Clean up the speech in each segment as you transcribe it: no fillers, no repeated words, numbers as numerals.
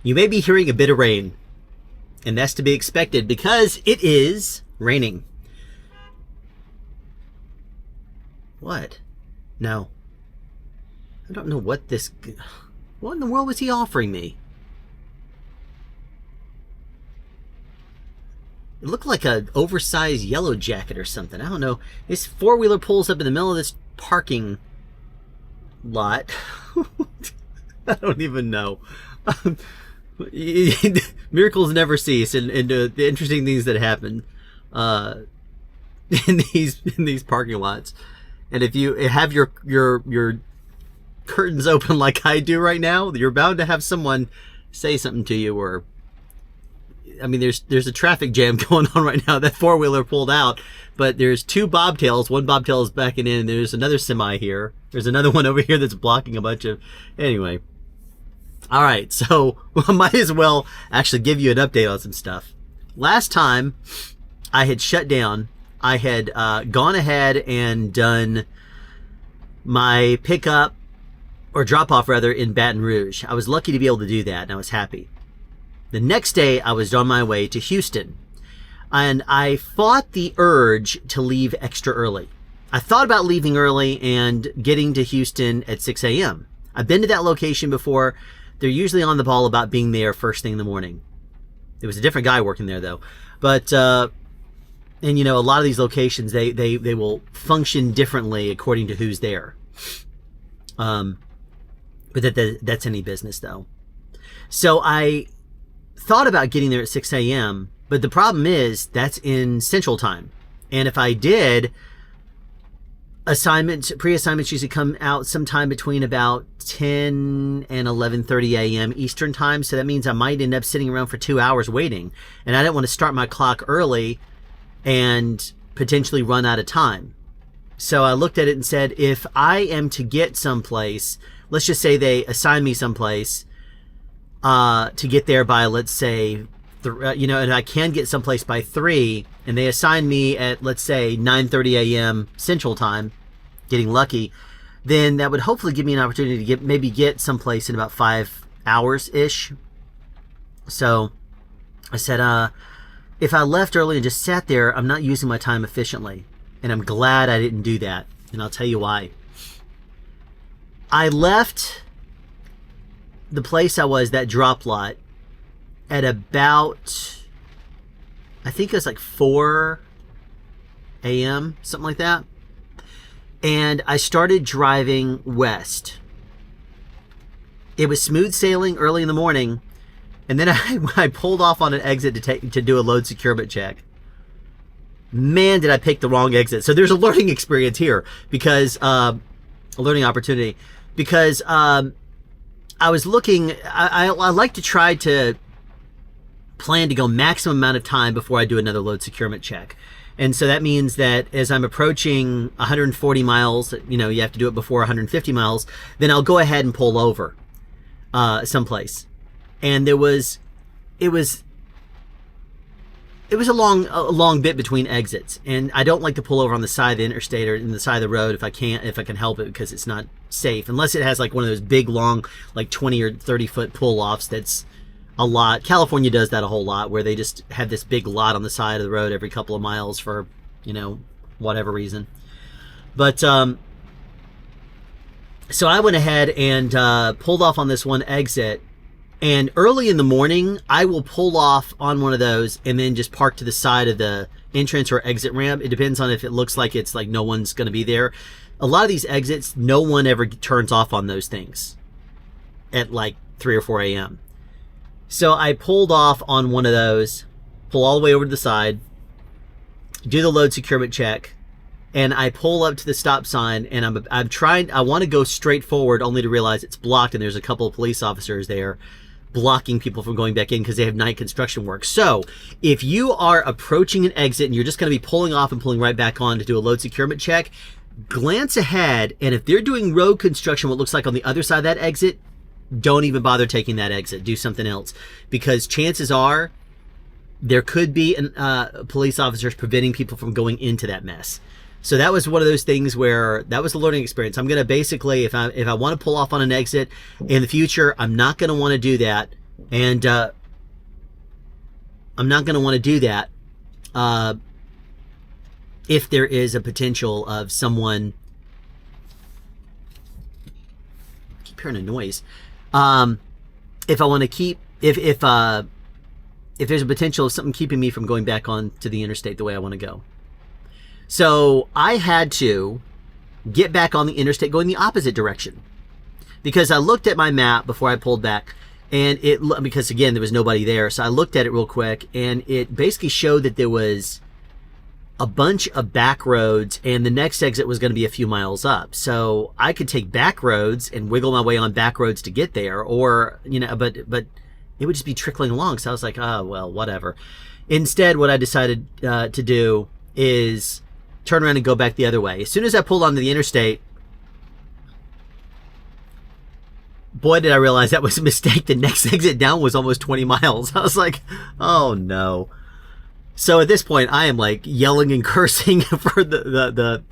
You may be hearing a bit of rain, and that's to be expected because it is raining. What? No. I don't know what this... What in the world was he offering me? It looked like an oversized yellow jacket or something. I don't know. This four-wheeler pulls up in the middle of this parking lot. I don't even know. Miracles never cease, and the interesting things that happen in these parking lots. And if you have your curtains open like I do right now, you're bound to have someone say something to you. Or, I mean, there's a traffic jam going on right now. That four-wheeler pulled out, but there's two bobtails. One bobtail is backing in, and there's another semi here. There's another one over here that's blocking a bunch of... Anyway. All right, so I might as well actually give you an update on some stuff. Last time I had shut down, I had gone ahead and done my pickup, or drop-off rather, in Baton Rouge. I was lucky to be able to do that, and I was happy. The next day, I was on my way to Houston, and I fought the urge to leave extra early. I thought about leaving early and getting to Houston at 6 a.m. I've been to that location before. They're usually on the ball about being there first thing in the morning. There was a different guy working there, though. But, and you know, a lot of these locations, they will function differently according to who's there. But that's any business, though. So I thought about getting there at 6 a.m., but the problem is that's in Central Time. And if I did, pre-assignments usually come out sometime between about 10 and 11:30 a.m. Eastern Time. So that means I might end up sitting around for 2 hours waiting. And I didn't want to start my clock early and potentially run out of time. So I looked at it and said, if I am to get someplace, let's just say they assign me someplace to get there by, let's say, and I can get someplace by 3, and they assign me at, let's say, 9:30 a.m. Central Time, getting lucky, then that would hopefully give me an opportunity to maybe get someplace in about 5 hours-ish. So I said, if I left early and just sat there, I'm not using my time efficiently. And I'm glad I didn't do that. And I'll tell you why. I left the place I was, that drop lot, at about, I think it was like 4 a.m., something like that. And I started driving west. It was smooth sailing early in the morning. And then I pulled off on an exit to do a load securement check. Man, did I pick the wrong exit. So there's a learning experience here, because a learning opportunity, because I was looking, I like to try to plan to go maximum amount of time before I do another load securement check. And so that means that as I'm approaching 140 miles, you know, you have to do it before 150 miles, then I'll go ahead and pull over someplace. And it was a long bit between exits, and I don't like to pull over on the side of the interstate or in the side of the road if I can help it, because it's not safe, unless it has like one of those big long, like 20 or 30 foot pull-offs. That's a lot. California does that a whole lot, where they just have this big lot on the side of the road every couple of miles for, you know, whatever reason. But so I went ahead and pulled off on this one exit. And early in the morning, I will pull off on one of those and then just park to the side of the entrance or exit ramp. It depends on if it looks like it's like no one's going to be there. A lot of these exits, no one ever turns off on those things at like 3 or 4 a.m. So I pulled off on one of those, pull all the way over to the side, do the load securement check, and I pull up to the stop sign, and I want to go straight forward, only to realize it's blocked, and there's a couple of police officers there blocking people from going back in because they have night construction work. So if you are approaching an exit and you're just going to be pulling off and pulling right back on to do a load securement check, glance ahead, and if they're doing road construction, what looks like on the other side of that exit, don't even bother taking that exit. Do something else, because chances are there could be police officers preventing people from going into that mess. So that was one of those things where that was a learning experience. I'm going to basically, if I want to pull off on an exit in the future, I'm not going to want to do that And I'm not going to want to do that if there is a potential of someone. I keep hearing a noise. If I want to keep, if there's a potential of something keeping me from going back on to the interstate the way I want to go. So I had to get back on the interstate going the opposite direction, because I looked at my map before I pulled back, and because again, there was nobody there. So I looked at it real quick, and it basically showed that there was a bunch of back roads, and the next exit was going to be a few miles up. So I could take back roads and wiggle my way on back roads to get there, or, but it would just be trickling along. So I was like, oh, well, whatever. Instead, what I decided to do is turn around and go back the other way. As soon as I pulled onto the interstate, boy, did I realize that was a mistake. The next exit down was almost 20 miles. I was like, oh no. So at this point, I am like yelling and cursing for the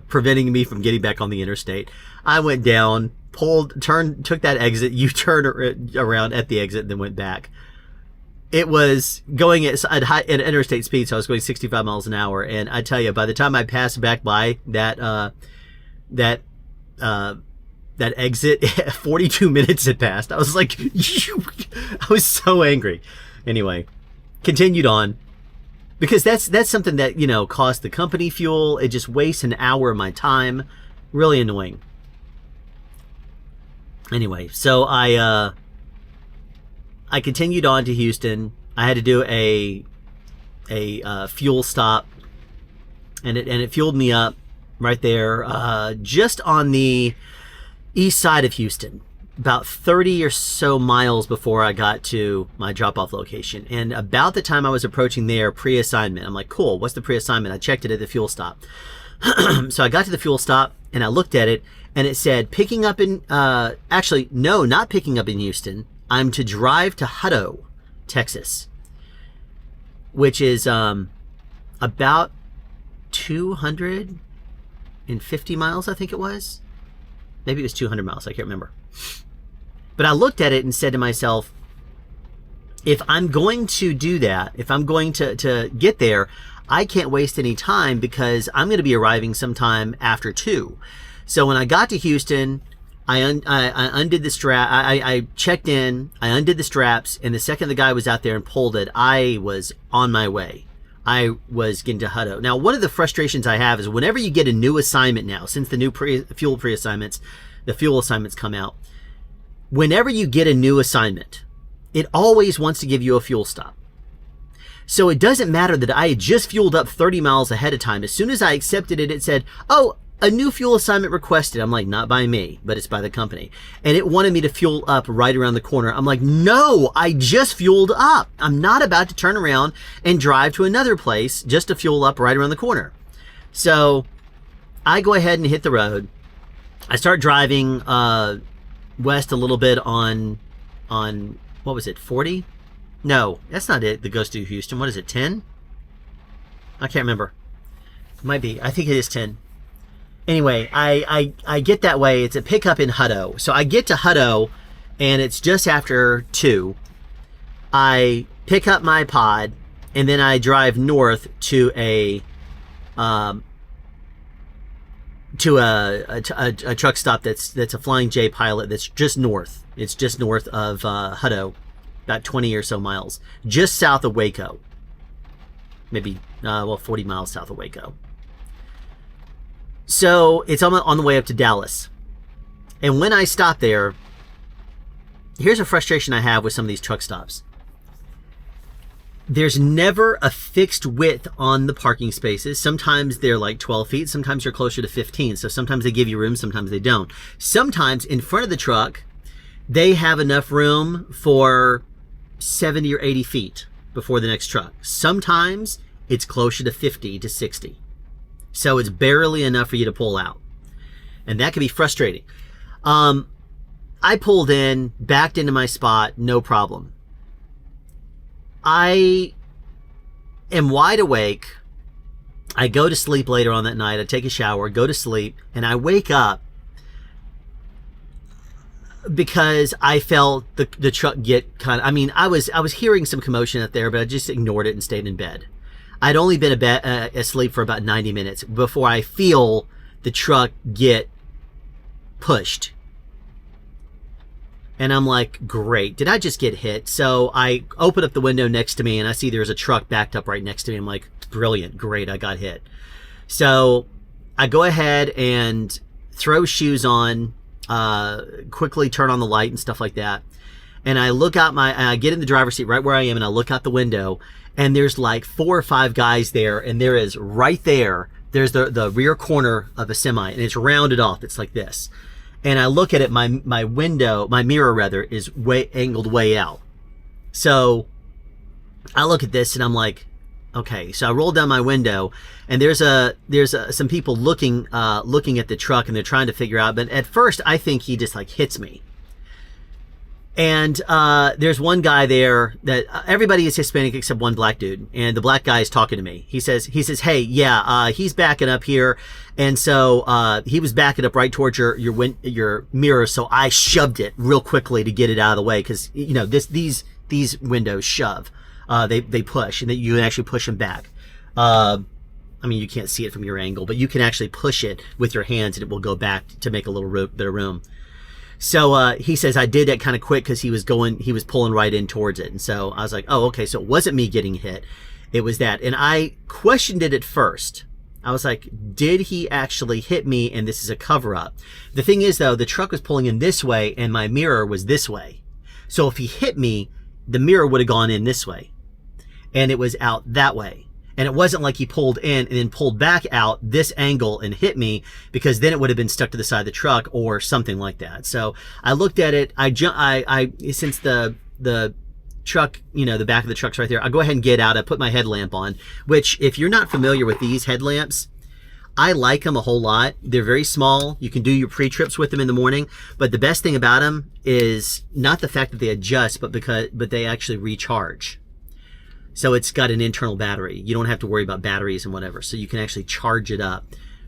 preventing me from getting back on the interstate. I went down, took that exit, U-turned around at the exit, and then went back. It was going at interstate speed, so I was going 65 miles an hour. And I tell you, by the time I passed back by that exit, 42 minutes had passed. I was like, I was so angry. Anyway, continued on, because that's something that, cost the company fuel. It just wastes an hour of my time. Really annoying. Anyway, so I continued on to Houston. I had to do a fuel stop, and it fueled me up right there, just on the east side of Houston, about 30 or so miles before I got to my drop-off location. And about the time I was approaching their pre-assignment, I'm like, cool, what's the pre-assignment? I checked it at the fuel stop. So I got to the fuel stop, and I looked at it, and it said picking up in, actually, no, not picking up in Houston. I'm to drive to Hutto, Texas, which is about 250 miles, I think it was. Maybe it was 200 miles. I can't remember. But I looked at it and said to myself, if I'm going to do that, if I'm going to get there, I can't waste any time, because I'm going to be arriving sometime after 2. So when I got to Houston, I undid the strap. I checked in, I undid the straps, and the second the guy was out there and pulled it, I was on my way. I was getting to Hutto. Now, one of the frustrations I have is whenever you get a new assignment now, since the new fuel assignments come out, whenever you get a new assignment, it always wants to give you a fuel stop. So it doesn't matter that I had just fueled up 30 miles ahead of time. As soon as I accepted it, it said, oh, a new fuel assignment requested. I'm like, not by me, but it's by the company. And it wanted me to fuel up right around the corner. I'm like, no, I just fueled up. I'm not about to turn around and drive to another place just to fuel up right around the corner. So I go ahead and hit the road. I start driving west a little bit on what was it, 40? No, that's not it that goes to Houston. What is it, 10? I can't remember. It might be. I think it is 10. Anyway, I get that way. It's a pickup in Hutto. So I get to Hutto, and it's just after 2. I pick up my pod, and then I drive north to a truck stop that's a Flying J Pilot that's just north. It's just north of Hutto, about 20 or so miles, just south of Waco. Maybe 40 miles south of Waco. So it's on the way up to Dallas. And when I stop there, here's a frustration I have with some of these truck stops. There's never a fixed width on the parking spaces. Sometimes they're like 12 feet. Sometimes they're closer to 15. So sometimes they give you room. Sometimes they don't. Sometimes in front of the truck, they have enough room for 70 or 80 feet before the next truck. Sometimes it's closer to 50 to 60. So it's barely enough for you to pull out. And that can be frustrating. I pulled in, backed into my spot, no problem. I am wide awake. I go to sleep later on that night. I take a shower, go to sleep, and I wake up because I felt the truck get kind of, I mean, I was hearing some commotion out there, but I just ignored it and stayed in bed. I'd only been asleep for about 90 minutes before I feel the truck get pushed. And I'm like, great, did I just get hit? So I open up the window next to me and I see there's a truck backed up right next to me. I'm like, brilliant, great, I got hit. So I go ahead and throw shoes on, quickly turn on the light and stuff like that. And I look out I get in the driver's seat right where I am, and I look out the window, and there's like 4 or 5 guys there, and there is right there, there's the rear corner of a semi, and it's rounded off. It's like this. And I look at it, my mirror rather, is angled way out. So I look at this and I'm like, okay. So I roll down my window, and there's some people looking at the truck, and they're trying to figure out, but at first I think he just like hits me. And there's one guy there that everybody is Hispanic except one black dude, and the black guy is talking to me. He says, hey, yeah, he's backing up here, and so he was backing up right towards your mirror, so I shoved it real quickly to get it out of the way, because you know these windows shove, they push, and you can actually push them back. I mean, you can't see it from your angle, but you can actually push it with your hands, and it will go back to make a little bit of room. So he says I did that kind of quick because he was pulling right in towards it. And so I was like, oh, okay, so it wasn't me getting hit. It was that. And I questioned it at first. I was like, did he actually hit me and this is a cover-up? The thing is, though, the truck was pulling in this way and my mirror was this way. So if he hit me, the mirror would have gone in this way. And it was out that way. And it wasn't like he pulled in and then pulled back out this angle and hit me, because then it would have been stuck to the side of the truck or something like that. So I looked at it. Since the truck, you know, the back of the truck's right there, I'll go ahead and get out. I put my headlamp on, which if you're not familiar with these headlamps, I like them a whole lot. They're very small. You can do your pre-trips with them in the morning. But the best thing about them is not the fact that they adjust, but they actually recharge. So it's got an internal battery. You don't have to worry about batteries and whatever. So you can actually charge it up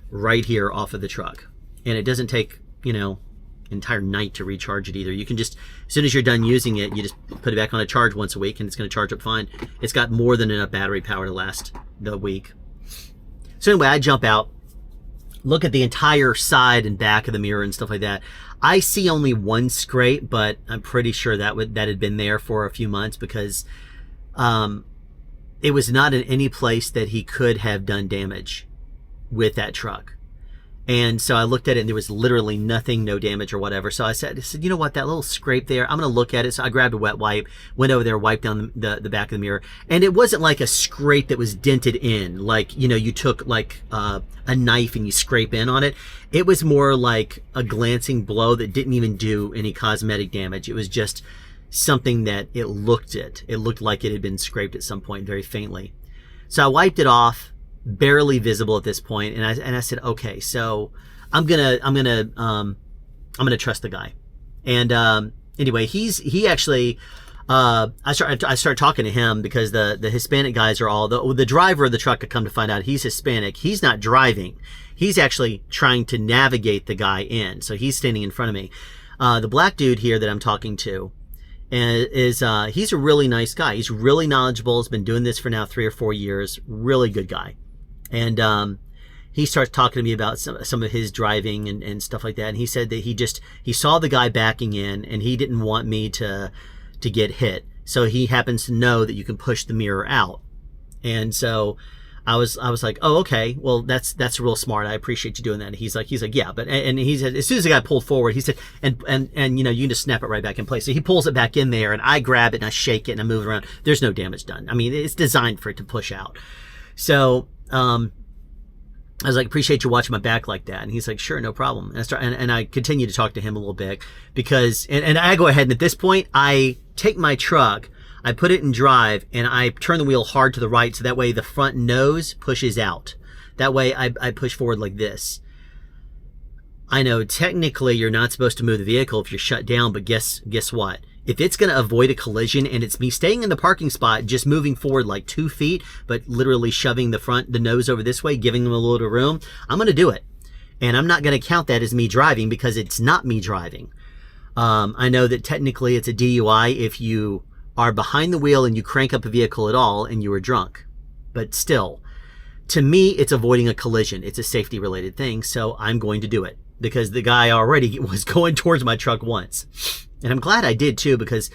right here off of the truck. And it doesn't take, you know, an entire night to recharge it either. You can just, as soon as you're done using it, you just put it back on a charge once a week and it's going to charge up fine. It's got more than enough battery power to last the week. So anyway, I jump out, look at the entire side and back of the mirror and stuff like that. I see only one scrape, but I'm pretty sure that had been there for a few months, because it was not in any place that he could have done damage with that truck. And so I looked at it and there was literally nothing, no damage or whatever. So I said, you know what, that little scrape there, I'm going to look at it. So I grabbed a wet wipe, went over there, wiped down the back of the mirror. And it wasn't like a scrape that was dented in, like, you know, you took like a knife and you scrape in on it. It was more like a glancing blow that didn't even do any cosmetic damage. It was just something that it looked like it had been scraped at some point very faintly. So I wiped it off, barely visible at this point, and I said, okay, so I'm gonna trust the guy. And anyway, he actually I started talking to him, because the Hispanic guys are all the driver of the truck. I come to find out he's Hispanic. He's not driving. He's actually trying to navigate the guy in. So he's standing in front of me. The black dude here that I'm talking to, and he's a really nice guy. He's really knowledgeable. He's been doing this for now 3 or 4 years. Really good guy. And he starts talking to me about some of his driving and stuff like that. And he said that he saw the guy backing in, and he didn't want me to get hit. So he happens to know that you can push the mirror out. And so I was like, oh, okay, well, that's real smart. I appreciate you doing that. And he's like, yeah, but, and he said, as soon as the guy pulled forward, he said, and you know, you can just snap it right back in place. So he pulls it back in there, and I grab it and I shake it and I move it around. There's no damage done. I mean, it's designed for it to push out. So, I was like, appreciate you watching my back like that. And he's like, sure, no problem. And I continue to talk to him a little bit, because, and I go ahead, and at this point, I take my truck, I put it in drive, and I turn the wheel hard to the right, so that way the front nose pushes out. That way I push forward like this. I know technically you're not supposed to move the vehicle if you're shut down, but guess what? If it's going to avoid a collision and it's me staying in the parking spot, just moving forward like 2 feet, but literally shoving the nose over this way, giving them a little room, I'm going to do it. And I'm not going to count that as me driving, because it's not me driving. I know that technically it's a DUI if you are behind the wheel and you crank up a vehicle at all and you were drunk. But still, to me, it's avoiding a collision. It's a safety related thing. So I'm going to do it because the guy already was going towards my truck once. And I'm glad I did too, because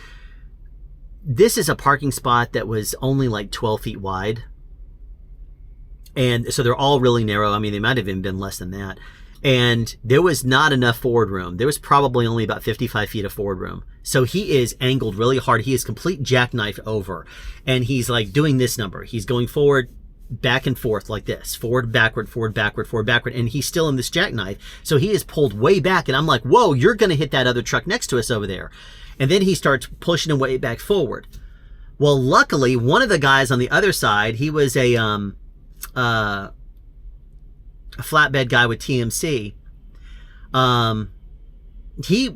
this is a parking spot that was only like 12 feet wide. And so they're all really narrow. I mean, they might have even been less than that. And there was not enough forward room. There was probably only about 55 feet of forward room. So he is angled really hard. He is complete jackknife over. And he's like doing this number. He's going forward, back and forth like this. Forward, backward, forward, backward, forward, backward. And he's still in this jackknife. So he is pulled way back. And I'm like, whoa, you're going to hit that other truck next to us over there. And then he starts pushing him way back forward. Well, luckily, one of the guys on the other side, he was a flatbed guy with TMC. He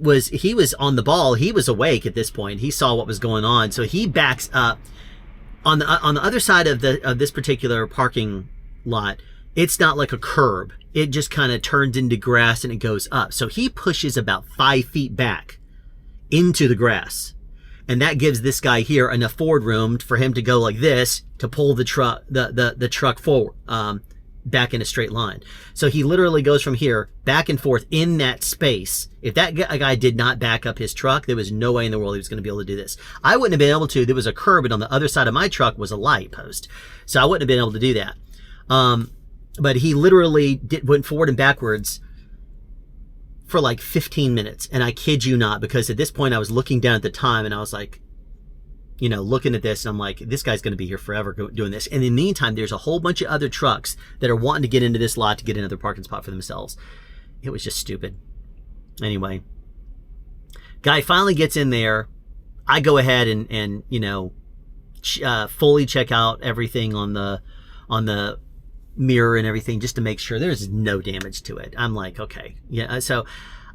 was on the ball. He was awake at this point. He saw what was going on. So he backs up on the other side of this particular parking lot. It's not like a curb. It just kind of turns into grass and it goes up. So he pushes about 5 feet back into the grass. And that gives this guy here enough forward room for him to go like this to pull the truck, the truck forward, back in a straight line. So he literally goes from here back and forth in that space. If that guy did not back up his truck, there was no way in the world he was going to be able to do this. I wouldn't have been able to. There was a curb, and on the other side of my truck was a light post. So I wouldn't have been able to do that. But he literally went forward and backwards for like 15 minutes. And I kid you not, because at this point I was looking down at the time and I was like, you know, looking at this and I'm like, this guy's going to be here forever doing this. And in the meantime, there's a whole bunch of other trucks that are wanting to get into this lot to get another parking spot for themselves. It was just stupid. Anyway, guy finally gets in there. I go ahead and you know, fully check out everything on the mirror and everything just to make sure there's no damage to it. I'm like, okay. Yeah. So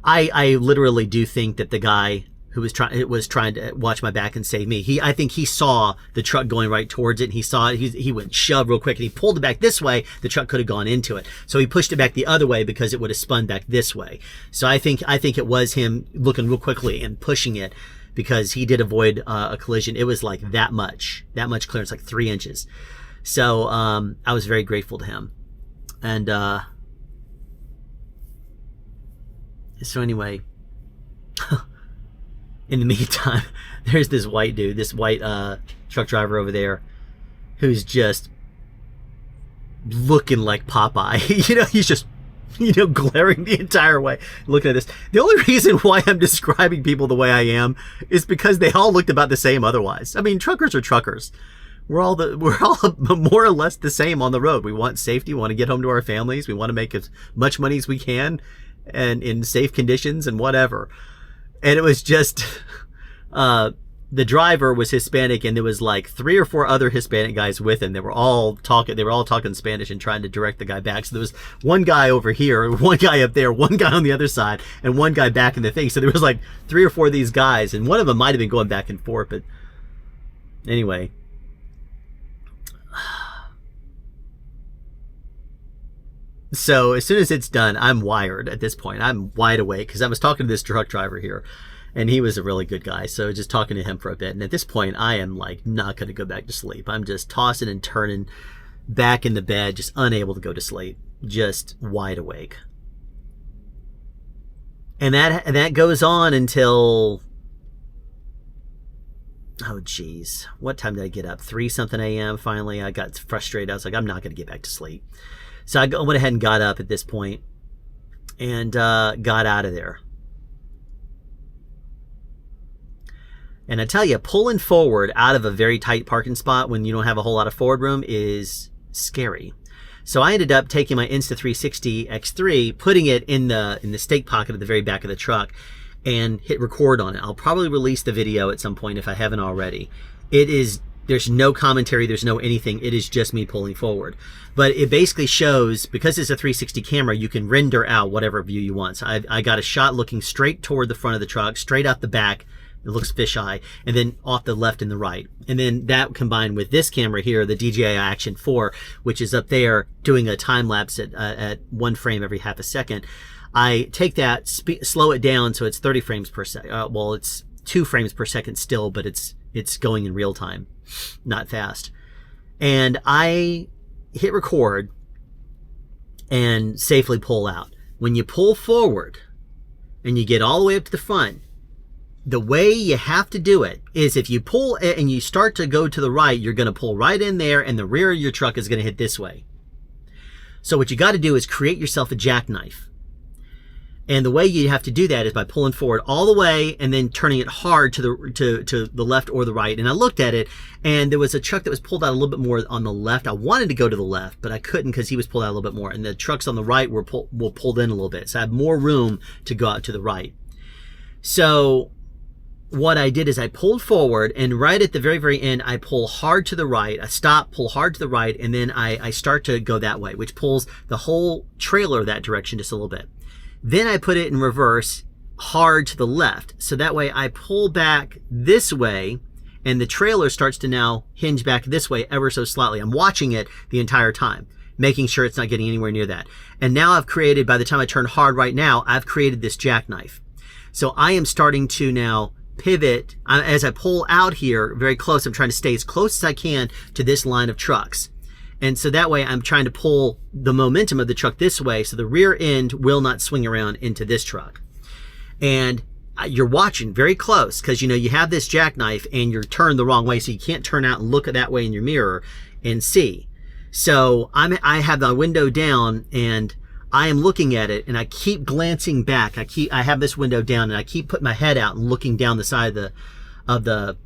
I literally do think that the guy who was trying to watch my back and save me, I think he saw the truck going right towards it, and he saw it. He went shove real quick and he pulled it back this way. The truck could have gone into it. So he pushed it back the other way because it would have spun back this way. So I think it was him looking real quickly and pushing it, because he did avoid a collision. It was like that much clearance, like 3 inches. So I was very grateful to him. And so anyway, in the meantime, there's this white dude, this white truck driver over there, who's just looking like Popeye. You know, he's just, you know, glaring the entire way, looking at this. The only reason why I'm describing people the way I am is because they all looked about the same otherwise. I mean, truckers are truckers. We're all more or less the same on the road. We want safety. We want to get home to our families. We want to make as much money as we can and in safe conditions and whatever. And it was just, the driver was Hispanic, and there was like 3 or 4 other Hispanic guys with him. They were all talking Spanish and trying to direct the guy back. So there was one guy over here, one guy up there, one guy on the other side, and one guy back in the thing. So there was like 3 or 4 of these guys, and one of them might have been going back and forth. But anyway. So as soon as it's done, I'm wired at this point. I'm wide awake because I was talking to this truck driver here, and he was a really good guy. So just talking to him for a bit. And at this point, I am like not going to go back to sleep. I'm just tossing and turning back in the bed, just unable to go to sleep, just wide awake. And that goes on until, oh geez, what time did I get up? 3 something a.m. Finally, I got frustrated. I was like, I'm not going to get back to sleep. So I went ahead and got up at this point and got out of there. And I tell you, pulling forward out of a very tight parking spot when you don't have a whole lot of forward room is scary. So I ended up taking my Insta360 X3, putting it in the stake pocket at the very back of the truck, and hit record on it. I'll probably release the video at some point if I haven't already. There's no commentary, there's no anything. It is just me pulling forward. But it basically shows, because it's a 360 camera, you can render out whatever view you want. So I got a shot looking straight toward the front of the truck, straight out the back. It looks fisheye, and then off the left and the right. And then that combined with this camera here, the DJI Action 4, which is up there doing a time lapse at 1 frame every half a second. I take that, slow it down so it's 30 frames per second. Well, it's 2 frames per second still, but it's going in real time, not fast. And I hit record and safely pull out. When you pull forward and you get all the way up to the front, the way you have to do it is if you pull and you start to go to the right, you're going to pull right in there and the rear of your truck is going to hit this way. So what you got to do is create yourself a jackknife. And the way you have to do that is by pulling forward all the way and then turning it hard to the left or the right. And I looked at it, and there was a truck that was pulled out a little bit more on the left. I wanted to go to the left, but I couldn't because he was pulled out a little bit more. And the trucks on the right were pulled in a little bit. So I had more room to go out to the right. So what I did is I pulled forward, and right at the very, very end, I pull hard to the right. I stop, pull hard to the right, and then I start to go that way, which pulls the whole trailer that direction just a little bit. Then I put it in reverse hard to the left. So that way I pull back this way and the trailer starts to now hinge back this way ever so slightly. I'm watching it the entire time, making sure it's not getting anywhere near that. And now I've created, by the time I turn hard right now, I've created this jackknife. So I am starting to now pivot as I pull out here very close. I'm trying to stay as close as I can to this line of trucks. And so that way I'm trying to pull the momentum of the truck this way so the rear end will not swing around into this truck. And you're watching very close because, you know, you have this jackknife and you're turned the wrong way, so you can't turn out and look at that way in your mirror and see. So I have the window down and I am looking at it and I keep glancing back. I have this window down and I keep putting my head out and looking down the side of the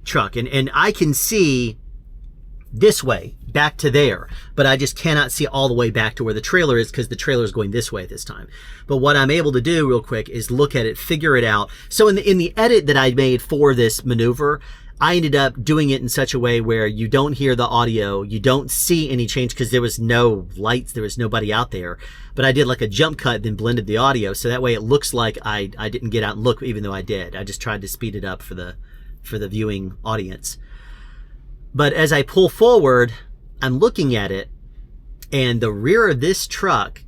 truck. And I can see this way back to there, but I just cannot see all the way back to where the trailer is because the trailer is going this way this time. But what I'm able to do real quick is look at it, figure it out. So in the edit that I made for this maneuver, I ended up doing it in such a way where you don't hear the audio, you don't see any change because there was no lights, there was nobody out there. But I did like a jump cut, then blended the audio, so that way it looks like I didn't get out and look, even though I did. I just tried to speed it up for the viewing audience. But as I pull forward, I'm looking at it, and the rear of this truck,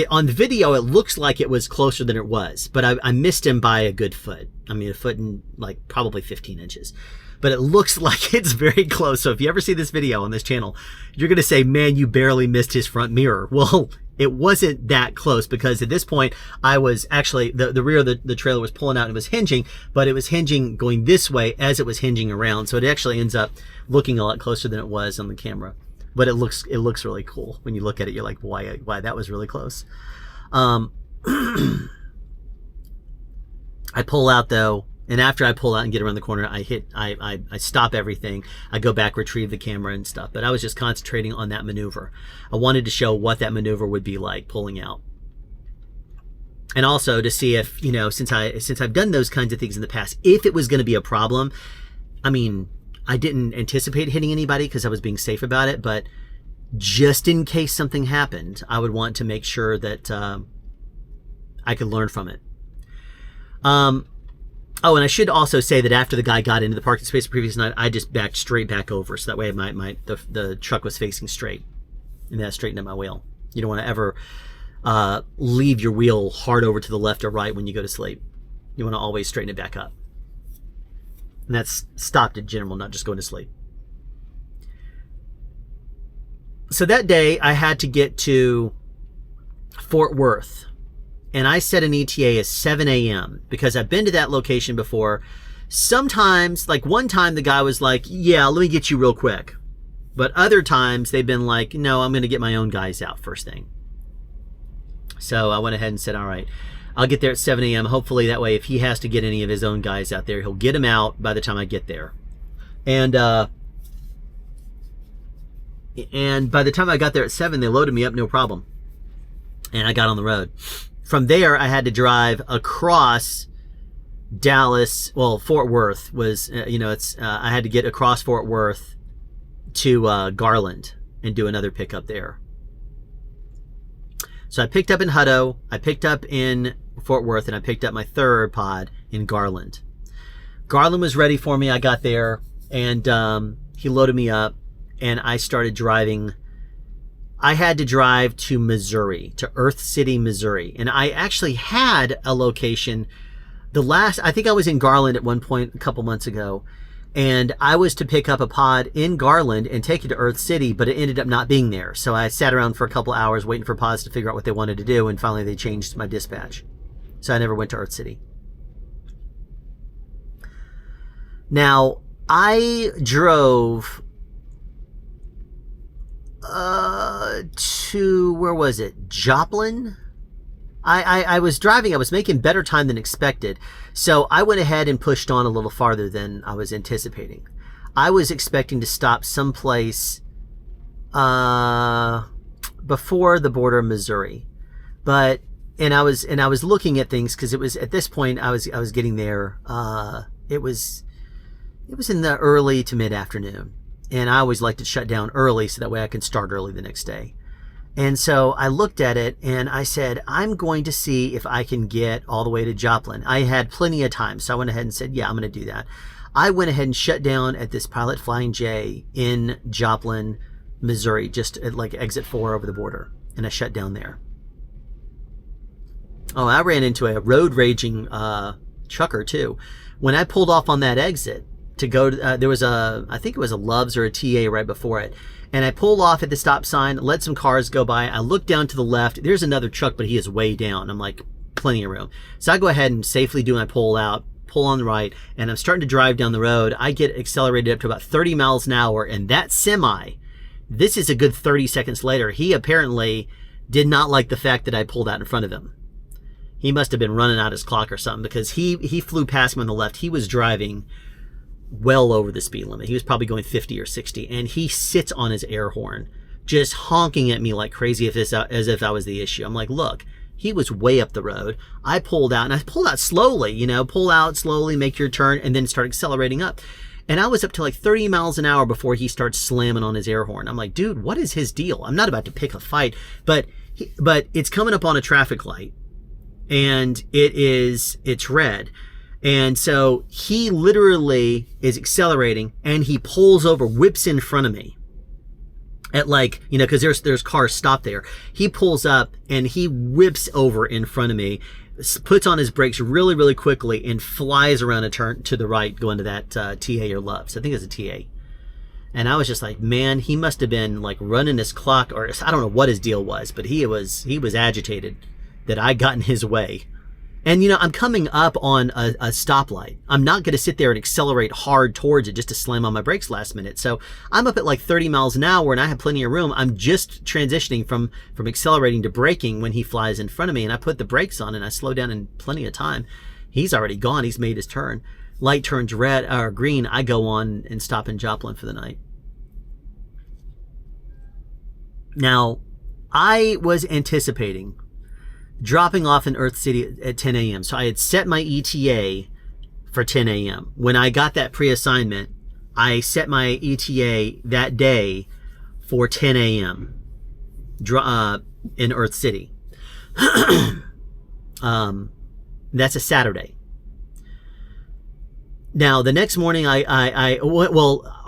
on the video, it looks like it was closer than it was, but I missed him by a good foot. I mean, a foot and like probably 15 inches. But it looks like it's very close. So if you ever see this video on this channel, you're going to say, man, you barely missed his front mirror. Well, it wasn't that close because at this point, I was actually, the rear of the trailer was pulling out and it was hinging, but it was hinging going this way as it was hinging around. So it actually ends up looking a lot closer than it was on the camera. But it looks really cool. When you look at it, you're like, why that was really close. I pull out though, and after I pull out and get around the corner, I stop everything. I go back, retrieve the camera and stuff. But I was just concentrating on that maneuver. I wanted to show what that maneuver would be like pulling out. And also to see if, you know, since I've done those kinds of things in the past, if it was going to be a problem. I mean, I didn't anticipate hitting anybody because I was being safe about it, but just in case something happened, I would want to make sure that I could learn from it. Oh, and I should also say that after the guy got into the parking space the previous night, I just backed straight back over, so that way the truck was facing straight, and that straightened up my wheel. You don't want to ever leave your wheel hard over to the left or right when you go to sleep. You want to always straighten it back up. And that's stopped in general, not just going to sleep. So that day I had to get to Fort Worth, and I set an ETA as 7 a.m. because I've been to that location before. Sometimes, like one time the guy was like, yeah, let me get you real quick. But other times they've been like, no, I'm going to get my own guys out first thing. So I went ahead and said, all right, I'll get there at 7 a.m. Hopefully that way if he has to get any of his own guys out there, he'll get them out by the time I get there. And by the time I got there at 7, they loaded me up, no problem. And I got on the road. From there, I had to drive across Dallas. Well, Fort Worth was, I had to get across Fort Worth to Garland and do another pickup there. So I picked up in Hutto, I picked up in Fort Worth, and I picked up my third pod in Garland. Garland was ready for me. I got there, and he loaded me up, and I started driving I had to drive to Missouri, to Earth City, Missouri. And I actually had a location. I think I was in Garland at one point a couple months ago, and I was to pick up a pod in Garland and take it to Earth City, but it ended up not being there. So I sat around for a couple hours waiting for pods to figure out what they wanted to do, and finally they changed my dispatch. So I never went to Earth City. Now, I drove to, where was it? Joplin? I was driving, I was making better time than expected. So I went ahead and pushed on a little farther than I was anticipating. I was expecting to stop someplace before the border of Missouri. I was looking at things because it was, at this point I was getting there. It was in the early to mid afternoon. And I always like to shut down early so that way I can start early the next day. And so I looked at it and I said, I'm going to see if I can get all the way to Joplin. I had plenty of time, so I went ahead and said, yeah, I'm going to do that. I went ahead and shut down at this Pilot Flying J in Joplin, Missouri, just at like exit 4 over the border. And I shut down there. Oh, I ran into a road raging trucker too. When I pulled off on that exit to go to, there was I think it was a Love's or a TA right before it. And I pulled off at the stop sign, let some cars go by. I looked down to the left. There's another truck, but he is way down. I'm like, plenty of room. So I go ahead and safely do my pull on the right, and I'm starting to drive down the road. I get accelerated up to about 30 miles an hour, and that semi, this is a good 30 seconds later, he apparently did not like the fact that I pulled out in front of him. He must have been running out his clock or something, because he flew past me on the left. He was driving well over the speed limit. He was probably going 50 or 60, and he sits on his air horn, just honking at me like crazy as if I was the issue. I'm like, look, he was way up the road. I pulled out, and I pulled out slowly, pull out slowly, make your turn, and then start accelerating up. And I was up to like 30 miles an hour before he starts slamming on his air horn. I'm like, dude, what is his deal? I'm not about to pick a fight, but it's coming up on a traffic light, and it's red. And so he literally is accelerating, and he pulls over, whips in front of me at like, because there's cars stopped there. He pulls up and he whips over in front of me, puts on his brakes really, really quickly, and flies around a turn to the right, going to that TA or Love's. I think it's a TA. And I was just like, man, he must have been like running his clock, or I don't know what his deal was, but he was agitated that I got in his way. And, I'm coming up on a stoplight. I'm not going to sit there and accelerate hard towards it just to slam on my brakes last minute. So I'm up at like 30 miles an hour, and I have plenty of room. I'm just transitioning from accelerating to braking when he flies in front of me. And I put the brakes on, and I slow down in plenty of time. He's already gone. He's made his turn. Light turns red or green. I go on and stop in Joplin for the night. Now, I was anticipating dropping off in Earth City at 10 a.m. So I had set my ETA for 10 a.m. When I got that pre-assignment, I set my ETA that day for 10 a.m. In Earth City. That's a Saturday. Now, the next morning, all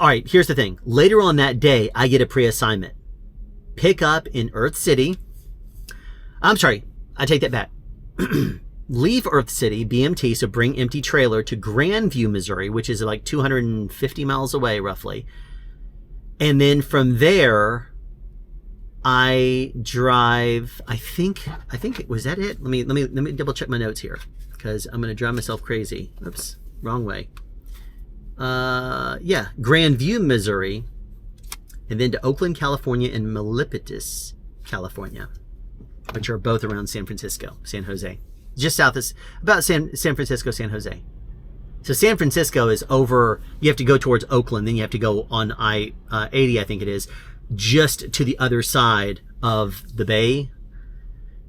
right, here's the thing. Later on that day, I get a pre-assignment. Pick up in Earth City. I'm sorry. I take that back. Leave Earth City, BMT, so bring empty trailer to Grandview, Missouri, which is like 250 miles away, roughly. And then from there, I drive, I think, was that it? Let me double check my notes here, because I'm going to drive myself crazy. Oops, wrong way. Yeah, Grandview, Missouri, and then to Oakland, California, and Milpitas, California, which are both around San Jose. Just south of, about San Francisco, San Jose. So San Francisco is over, you have to go towards Oakland, then you have to go on I-80, I think it is, just to the other side of the bay.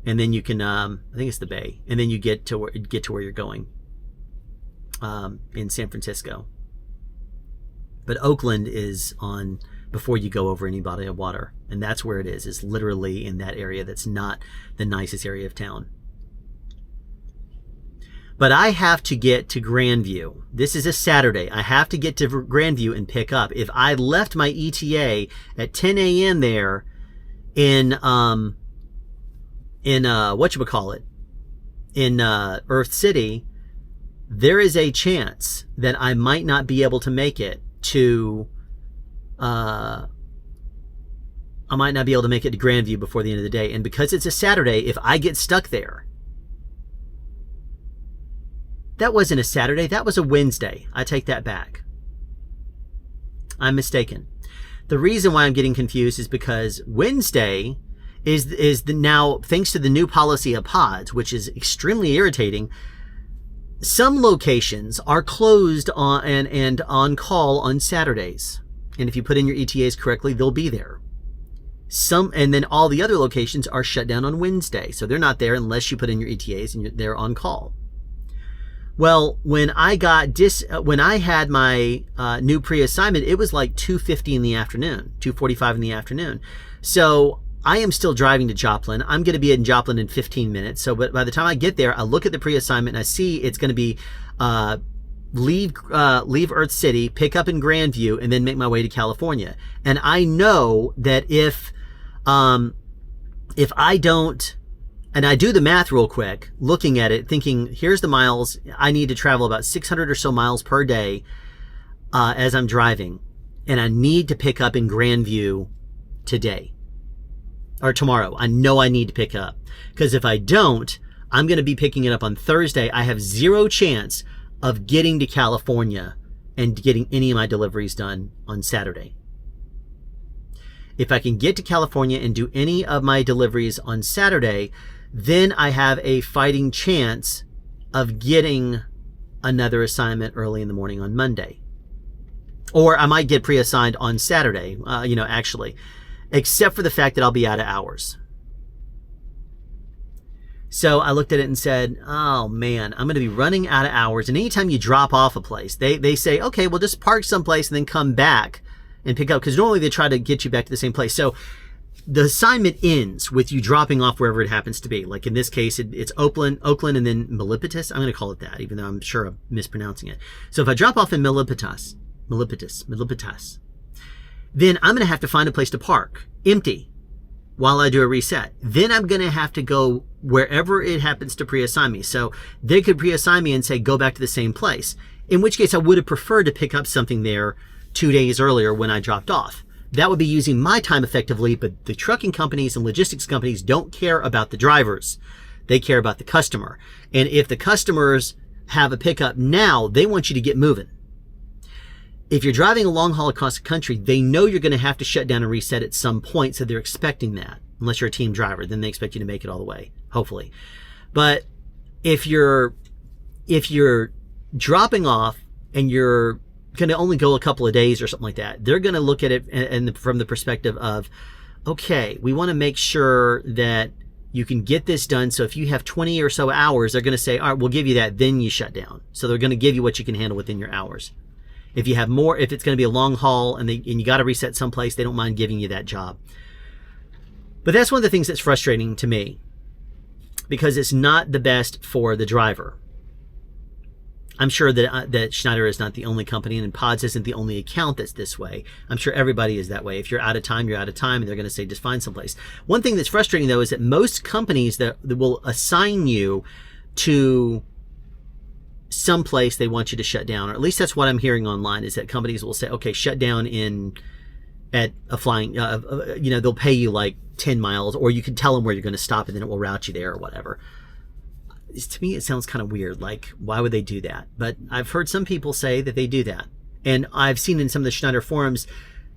And then you can, I think it's the bay. And then you get to where you're going in San Francisco. But Oakland is on before you go over any body of water. And that's where it is. It's literally in that area that's not the nicest area of town. But I have to get to Grandview. This is a Saturday. I have to get to Grandview and pick up. If I left my ETA at 10 a.m. there, in whatchamacallit, in Earth City, there is a chance that I might not be able to make it to Grandview before the end of the day. And because it's a Saturday, if I get stuck there, that wasn't a Saturday, that was a Wednesday. I take that back. I'm mistaken. The reason why I'm getting confused is because Wednesday is now, thanks to the new policy of pods, which is extremely irritating, some locations are closed on and on call on Saturdays. And if you put in your ETAs correctly, they'll be there. And then all the other locations are shut down on Wednesday. So they're not there unless you put in your ETAs and they're on call. Well, when I had my new pre-assignment, it was like 2:50 in the afternoon, 2:45 in the afternoon. So I am still driving to Joplin. I'm going to be in Joplin in 15 minutes. So by the time I get there, I look at the pre-assignment and I see it's going to be leave Earth City, pick up in Grandview, and then make my way to California. And I know that if I don't, and I do the math real quick, looking at it, thinking, here's the miles. I need to travel about 600 or so miles per day as I'm driving. And I need to pick up in Grandview today or tomorrow. I know I need to pick up, because if I don't, I'm going to be picking it up on Thursday. I have zero chance of getting to California and getting any of my deliveries done on Saturday. If I can get to California and do any of my deliveries on Saturday, then I have a fighting chance of getting another assignment early in the morning on Monday. Or I might get pre-assigned on Saturday, actually, except for the fact that I'll be out of hours. So I looked at it and said, oh man, I'm going to be running out of hours. And anytime you drop off a place, they say, okay, well, just park someplace and then come back and pick up. Because normally they try to get you back to the same place. So the assignment ends with you dropping off wherever it happens to be. Like in this case, it's Oakland, and then Milpitas. I'm going to call it that, even though I'm sure I'm mispronouncing it. So if I drop off in Milpitas, then I'm going to have to find a place to park, empty, while I do a reset. Then I'm going to have to go wherever it happens to pre-assign me. So they could pre-assign me and say, go back to the same place. In which case I would have preferred to pick up something there 2 days earlier when I dropped off. That would be using my time effectively, but the trucking companies and logistics companies don't care about the drivers. They care about the customer. And if the customers have a pickup now, they want you to get moving. If you're driving a long haul across the country, they know you're going to have to shut down and reset at some point, so they're expecting that. Unless you're a team driver, then they expect you to make it all the way, hopefully. But if you're dropping off and you're going to only go a couple of days or something like that, they're going to look at it and from the perspective of, okay, we want to make sure that you can get this done. So if you have 20 or so hours, they're going to say, all right, we'll give you that, then you shut down. So they're going to give you what you can handle within your hours. If you have more, if it's going to be a long haul and you got to reset someplace, they don't mind giving you that job. But that's one of the things that's frustrating to me, because it's not the best for the driver. I'm sure that Schneider is not the only company, and Pods isn't the only account that's this way. I'm sure everybody is that way. If you're out of time, you're out of time, and they're going to say, just find someplace. One thing that's frustrating, though, is that most companies that will assign you to someplace they want you to shut down, or at least that's what I'm hearing online, is that companies will say, okay, shut down at a flying, they'll pay you like 10 miles, or you can tell them where you're going to stop and then it will route you there or whatever. To me, it sounds kind of weird. Like, why would they do that? But I've heard some people say that they do that. And I've seen in some of the Schneider forums,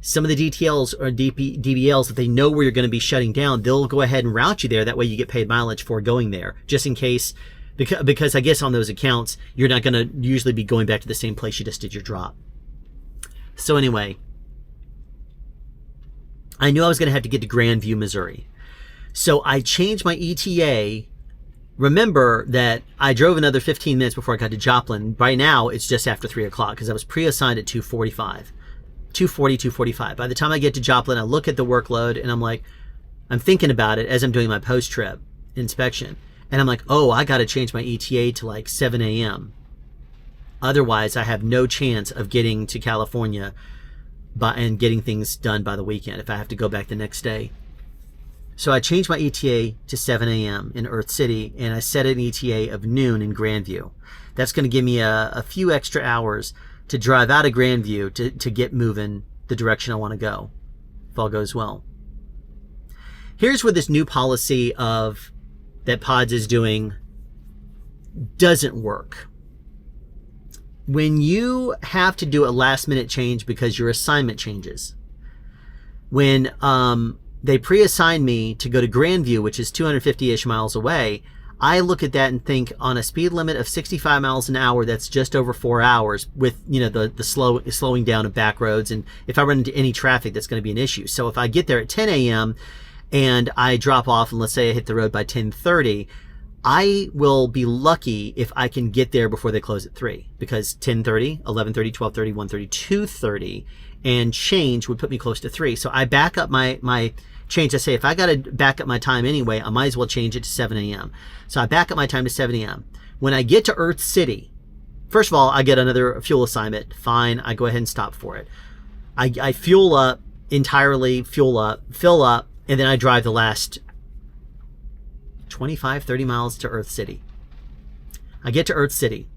some of the DTLs or DBLs, if they know where you're going to be shutting down, they'll go ahead and route you there. That way you get paid mileage for going there, just in case, because I guess on those accounts, you're not going to usually be going back to the same place you just did your drop. So anyway, I knew I was going to have to get to Grandview, Missouri. So I changed my ETA. Remember that I drove another 15 minutes before I got to Joplin. By now, it's just after 3 o'clock because I was pre-assigned at 2:45. By the time I get to Joplin, I look at the workload and I'm thinking about it as I'm doing my post-trip inspection. And I'm like, oh, I got to change my ETA to like 7 a.m. Otherwise, I have no chance of getting to California and getting things done by the weekend if I have to go back the next day. So I changed my ETA to 7 a.m. in Earth City, and I set an ETA of noon in Grandview. That's going to give me a few extra hours to drive out of Grandview to get moving the direction I want to go, if all goes well. Here's where this new policy of that Pods is doing doesn't work. When you have to do a last minute change because your assignment changes, when they pre-assigned me to go to Grandview, which is 250-ish miles away, I look at that and think, on a speed limit of 65 miles an hour, that's just over 4 hours with, you know, the slowing down of back roads. And if I run into any traffic, that's going to be an issue. So if I get there at 10 a.m. and I drop off, and let's say I hit the road by 10:30, I will be lucky if I can get there before they close at 3, because 10:30, 11:30, 12:30, 1:30, 2:30 and change would put me close to 3. So I back up my change. I say, if I got to back up my time anyway, I might as well change it to 7 a.m. So I back up my time to 7 a.m. When I get to Earth City, first of all, I get another fuel assignment. Fine. I go ahead and stop for it. I fuel up entirely, fill up, and then I drive the last 25, 30 miles to Earth City. I get to Earth City,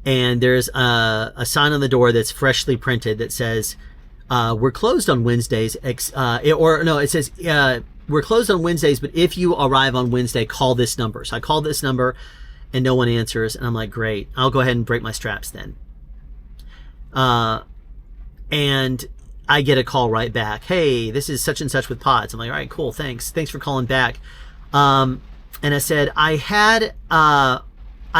and there's a sign on the door that's freshly printed that says, we're closed on Wednesdays, it says, we're closed on Wednesdays, but if you arrive on Wednesday, call this number. So I call this number, and no one answers, and I'm like, great, I'll go ahead and break my straps then. And I get a call right back. Hey, this is such and such with Pods. I'm like, all right, cool, thanks for calling back. And I said, I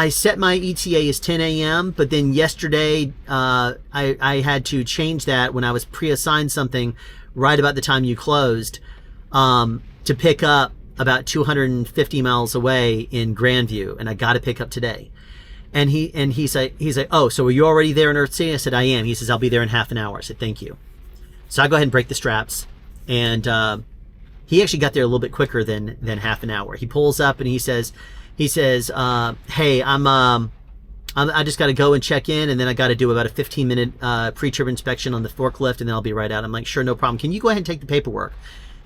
set my ETA as 10 a.m., but then yesterday I had to change that when I was pre-assigned something right about the time you closed, to pick up about 250 miles away in Grandview, and I got to pick up today. And he's like, oh, so are you already there in Earth City? I said, I am. He says, I'll be there in half an hour. I said, thank you. So I go ahead and break the straps, and he actually got there a little bit quicker than half an hour. He pulls up and he says, hey, I just got to go and check in, and then I got to do about a 15-minute pre-trip inspection on the forklift, and then I'll be right out. I'm like, sure, no problem. Can you go ahead and take the paperwork?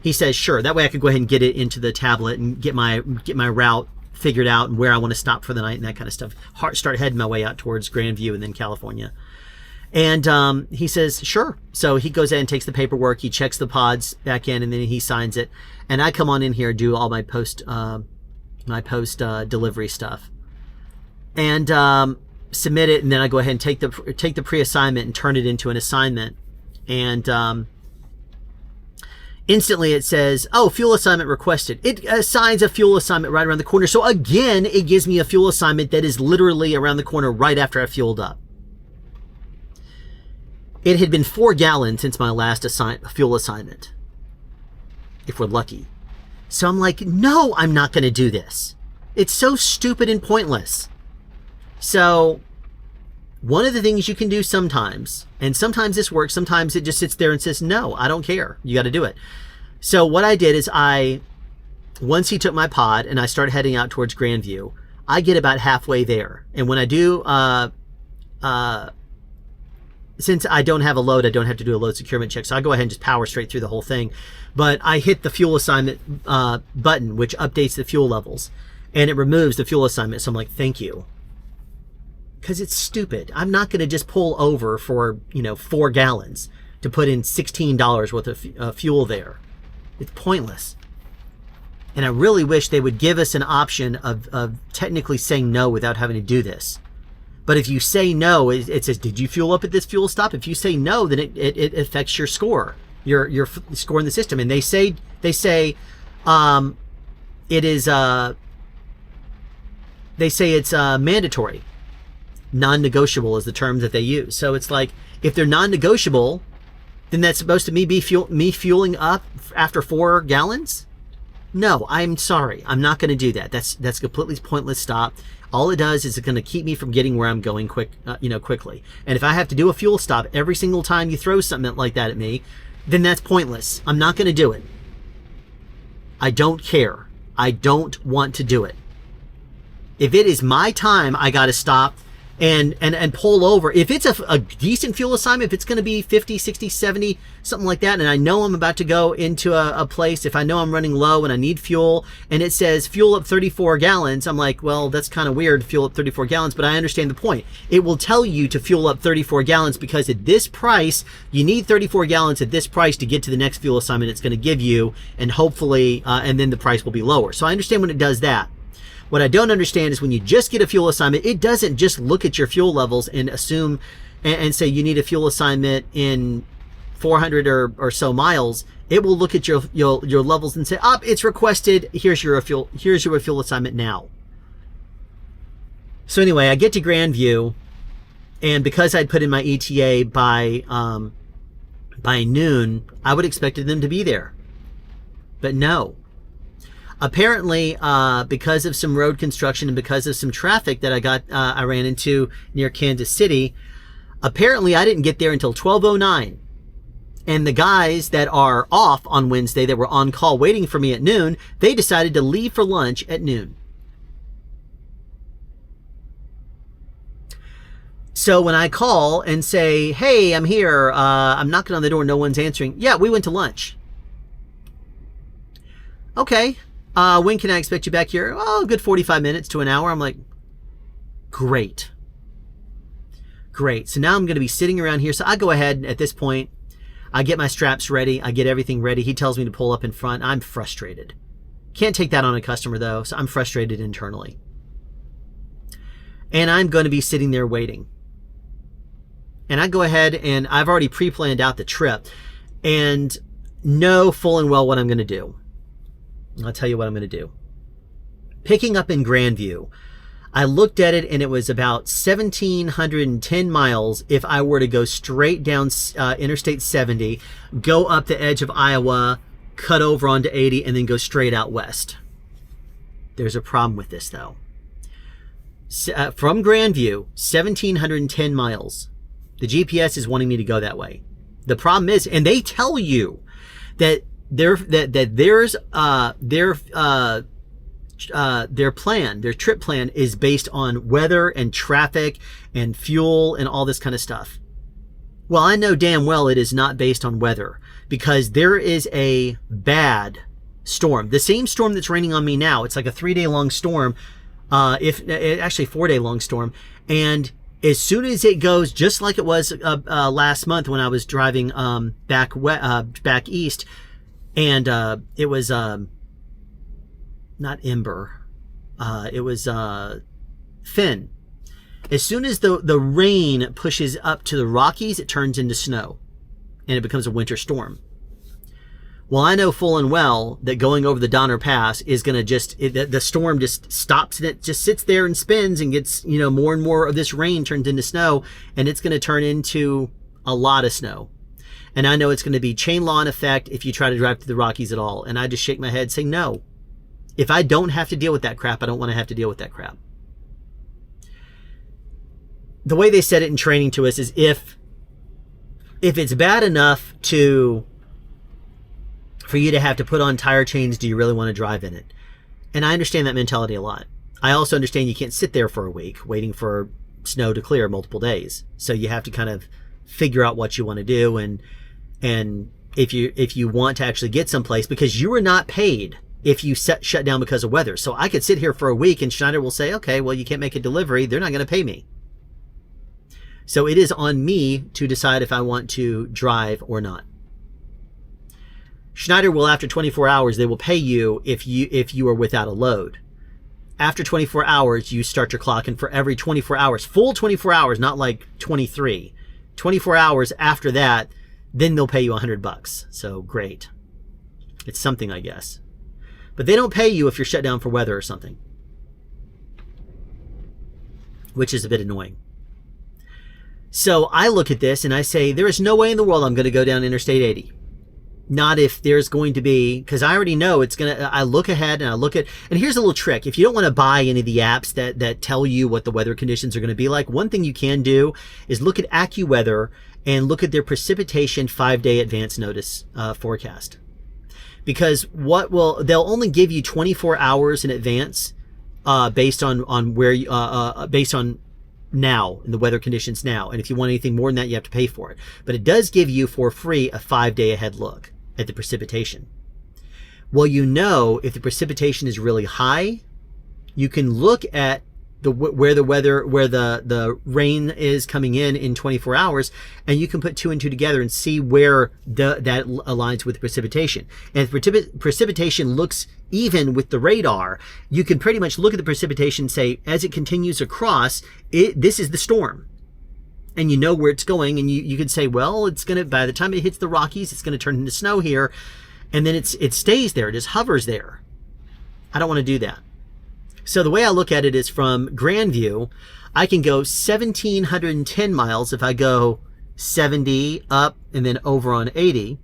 He says, sure. That way I could go ahead and get it into the tablet and get my route figured out and where I want to stop for the night and that kind of stuff. Start heading my way out towards Grandview and then California. And he says, sure. So he goes in and takes the paperwork. He checks the Pods back in, and then he signs it. And I come on in here and do all my post delivery stuff, and submit it. And then I go ahead and take the pre-assignment and turn it into an assignment. And instantly it says, oh, fuel assignment requested. It assigns a fuel assignment right around the corner. So again, it gives me a fuel assignment that is literally around the corner right after I fueled up. It had been 4 gallons since my last fuel assignment, if we're lucky. So I'm like, no, I'm not going to do this. It's so stupid and pointless. So one of the things you can do sometimes, and sometimes this works, sometimes it just sits there and says, no, I don't care. You got to do it. So what I did is once he took my pod and I started heading out towards Grandview, I get about halfway there. And when I do, since I don't have a load, I don't have to do a load securement check. So I go ahead and just power straight through the whole thing. But I hit the fuel assignment button, which updates the fuel levels, and it removes the fuel assignment. So I'm like, thank you. Because it's stupid. I'm not going to just pull over for, 4 gallons to put in $16 worth of fuel there. It's pointless. And I really wish they would give us an option of technically saying no without having to do this. But if you say no, it says, did you fuel up at this fuel stop? If you say no, then it affects your score, your score in the system. And they say it's mandatory. Non-negotiable is the term that they use. So it's like, if they're non-negotiable, then that's supposed to be me fueling up after 4 gallons? No, I'm sorry. I'm not going to do that. That's completely pointless. Stop. All it does is it's going to keep me from getting where I'm going quickly. And if I have to do a fuel stop every single time you throw something like that at me, then that's pointless. I'm not going to do it. I don't care. I don't want to do it. If it is my time, I got to stop. and pull over. If it's a decent fuel assignment, if it's going to be 50, 60, 70, something like that, and I know I'm about to go into a place, if I know I'm running low and I need fuel, and it says fuel up 34 gallons, I'm like, well, that's kind of weird, fuel up 34 gallons, but I understand the point. It will tell you to fuel up 34 gallons because at this price, you need 34 gallons at this price to get to the next fuel assignment it's going to give you, and hopefully, and then the price will be lower. So I understand when it does that. What I don't understand is when you just get a fuel assignment, it doesn't just look at your fuel levels and assume and say you need a fuel assignment in 400 or so miles. It will look at your levels and say, it's requested. Here's your fuel assignment now. So anyway, I get to Grandview, and because I'd put in my ETA by noon, I would expected them to be there, but no. Apparently, because of some road construction and because of some traffic that I ran into near Kansas City, apparently I didn't get there until 12:09. And the guys that are off on Wednesday that were on call waiting for me at noon, they decided to leave for lunch at noon. So when I call and say, hey, I'm here, I'm knocking on the door, no one's answering. Yeah, we went to lunch. Okay. When can I expect you back here? Oh, a good 45 minutes to an hour. I'm like, great. Great. So now I'm going to be sitting around here. So I go ahead at this point. I get my straps ready. I get everything ready. He tells me to pull up in front. I'm frustrated. Can't take that on a customer though. So I'm frustrated internally. And I'm going to be sitting there waiting. And I go ahead and I've already pre-planned out the trip and know full and well what I'm going to do. I'll tell you what I'm going to do. Picking up in Grandview, I looked at it and it was about 1,710 miles if I were to go straight down Interstate 70, go up the edge of Iowa, cut over onto 80, and then go straight out west. There's a problem with this though. From Grandview, 1,710 miles. The GPS is wanting me to go that way. The problem is, and they tell you that their trip plan is based on weather and traffic and fuel and all this kind of stuff. Well, I know damn well it is not based on weather because there is a bad storm. The same storm that's raining on me now. It's like a 3-day long storm, actually 4-day long storm. And as soon as it goes, just like it was last month when I was driving back east, and it was not Ember, it was Finn. As soon as the rain pushes up to the Rockies, it turns into snow, and it becomes a winter storm. Well, I know full and well that going over the Donner Pass is going to the storm just stops and it just sits there and spins and gets, more and more of this rain turns into snow, and it's going to turn into a lot of snow. And I know it's going to be chain law in effect if you try to drive through the Rockies at all. And I just shake my head saying, no, if I don't have to deal with that crap, I don't want to have to deal with that crap. The way they said it in training to us is if it's bad enough for you to have to put on tire chains, do you really want to drive in it? And I understand that mentality a lot. I also understand you can't sit there for a week waiting for snow to clear multiple days. So you have to kind of figure out what you want to do, and if you want to actually get someplace, because you are not paid if you shut down because of weather. So I could sit here for a week and Schneider will say, okay, well, you can't make a delivery. They're not going to pay me. So it is on me to decide if I want to drive or not. Schneider will, after 24 hours, they will pay you if you are without a load. After 24 hours, you start your clock, and for every 24 hours, full 24 hours, not like 23, 24 hours after that, then they'll pay you $100. So great. It's something, I guess. But they don't pay you if you're shut down for weather or something, which is a bit annoying. So I look at this and I say, there is no way in the world I'm going to go down Interstate 80. Not if there's going to be, because I already know it's going to, I look ahead and I look at, and here's a little trick. If you don't want to buy any of the apps that tell you what the weather conditions are going to be like, one thing you can do is look at AccuWeather and look at their precipitation 5-day advance notice forecast. Because they'll only give you 24 hours in advance based on where you, based on now, in the weather conditions now. And if you want anything more than that, you have to pay for it. But it does give you for free a 5-day ahead look at the precipitation. Well, you know, if the precipitation is really high, you can look at where the rain is coming in 24 hours, and you can put 2 and 2 together and see where that aligns with precipitation. And if precipitation looks even with the radar, you can pretty much look at the precipitation and say, as it continues across, this is the storm. And you know where it's going, and you can say, well, it's gonna, by the time it hits the Rockies, it's gonna turn into snow here, and then it stays there, it just hovers there. I don't want to do that. So the way I look at it is from Grandview, I can go 1,710 miles if I go 70 up and then over on 80,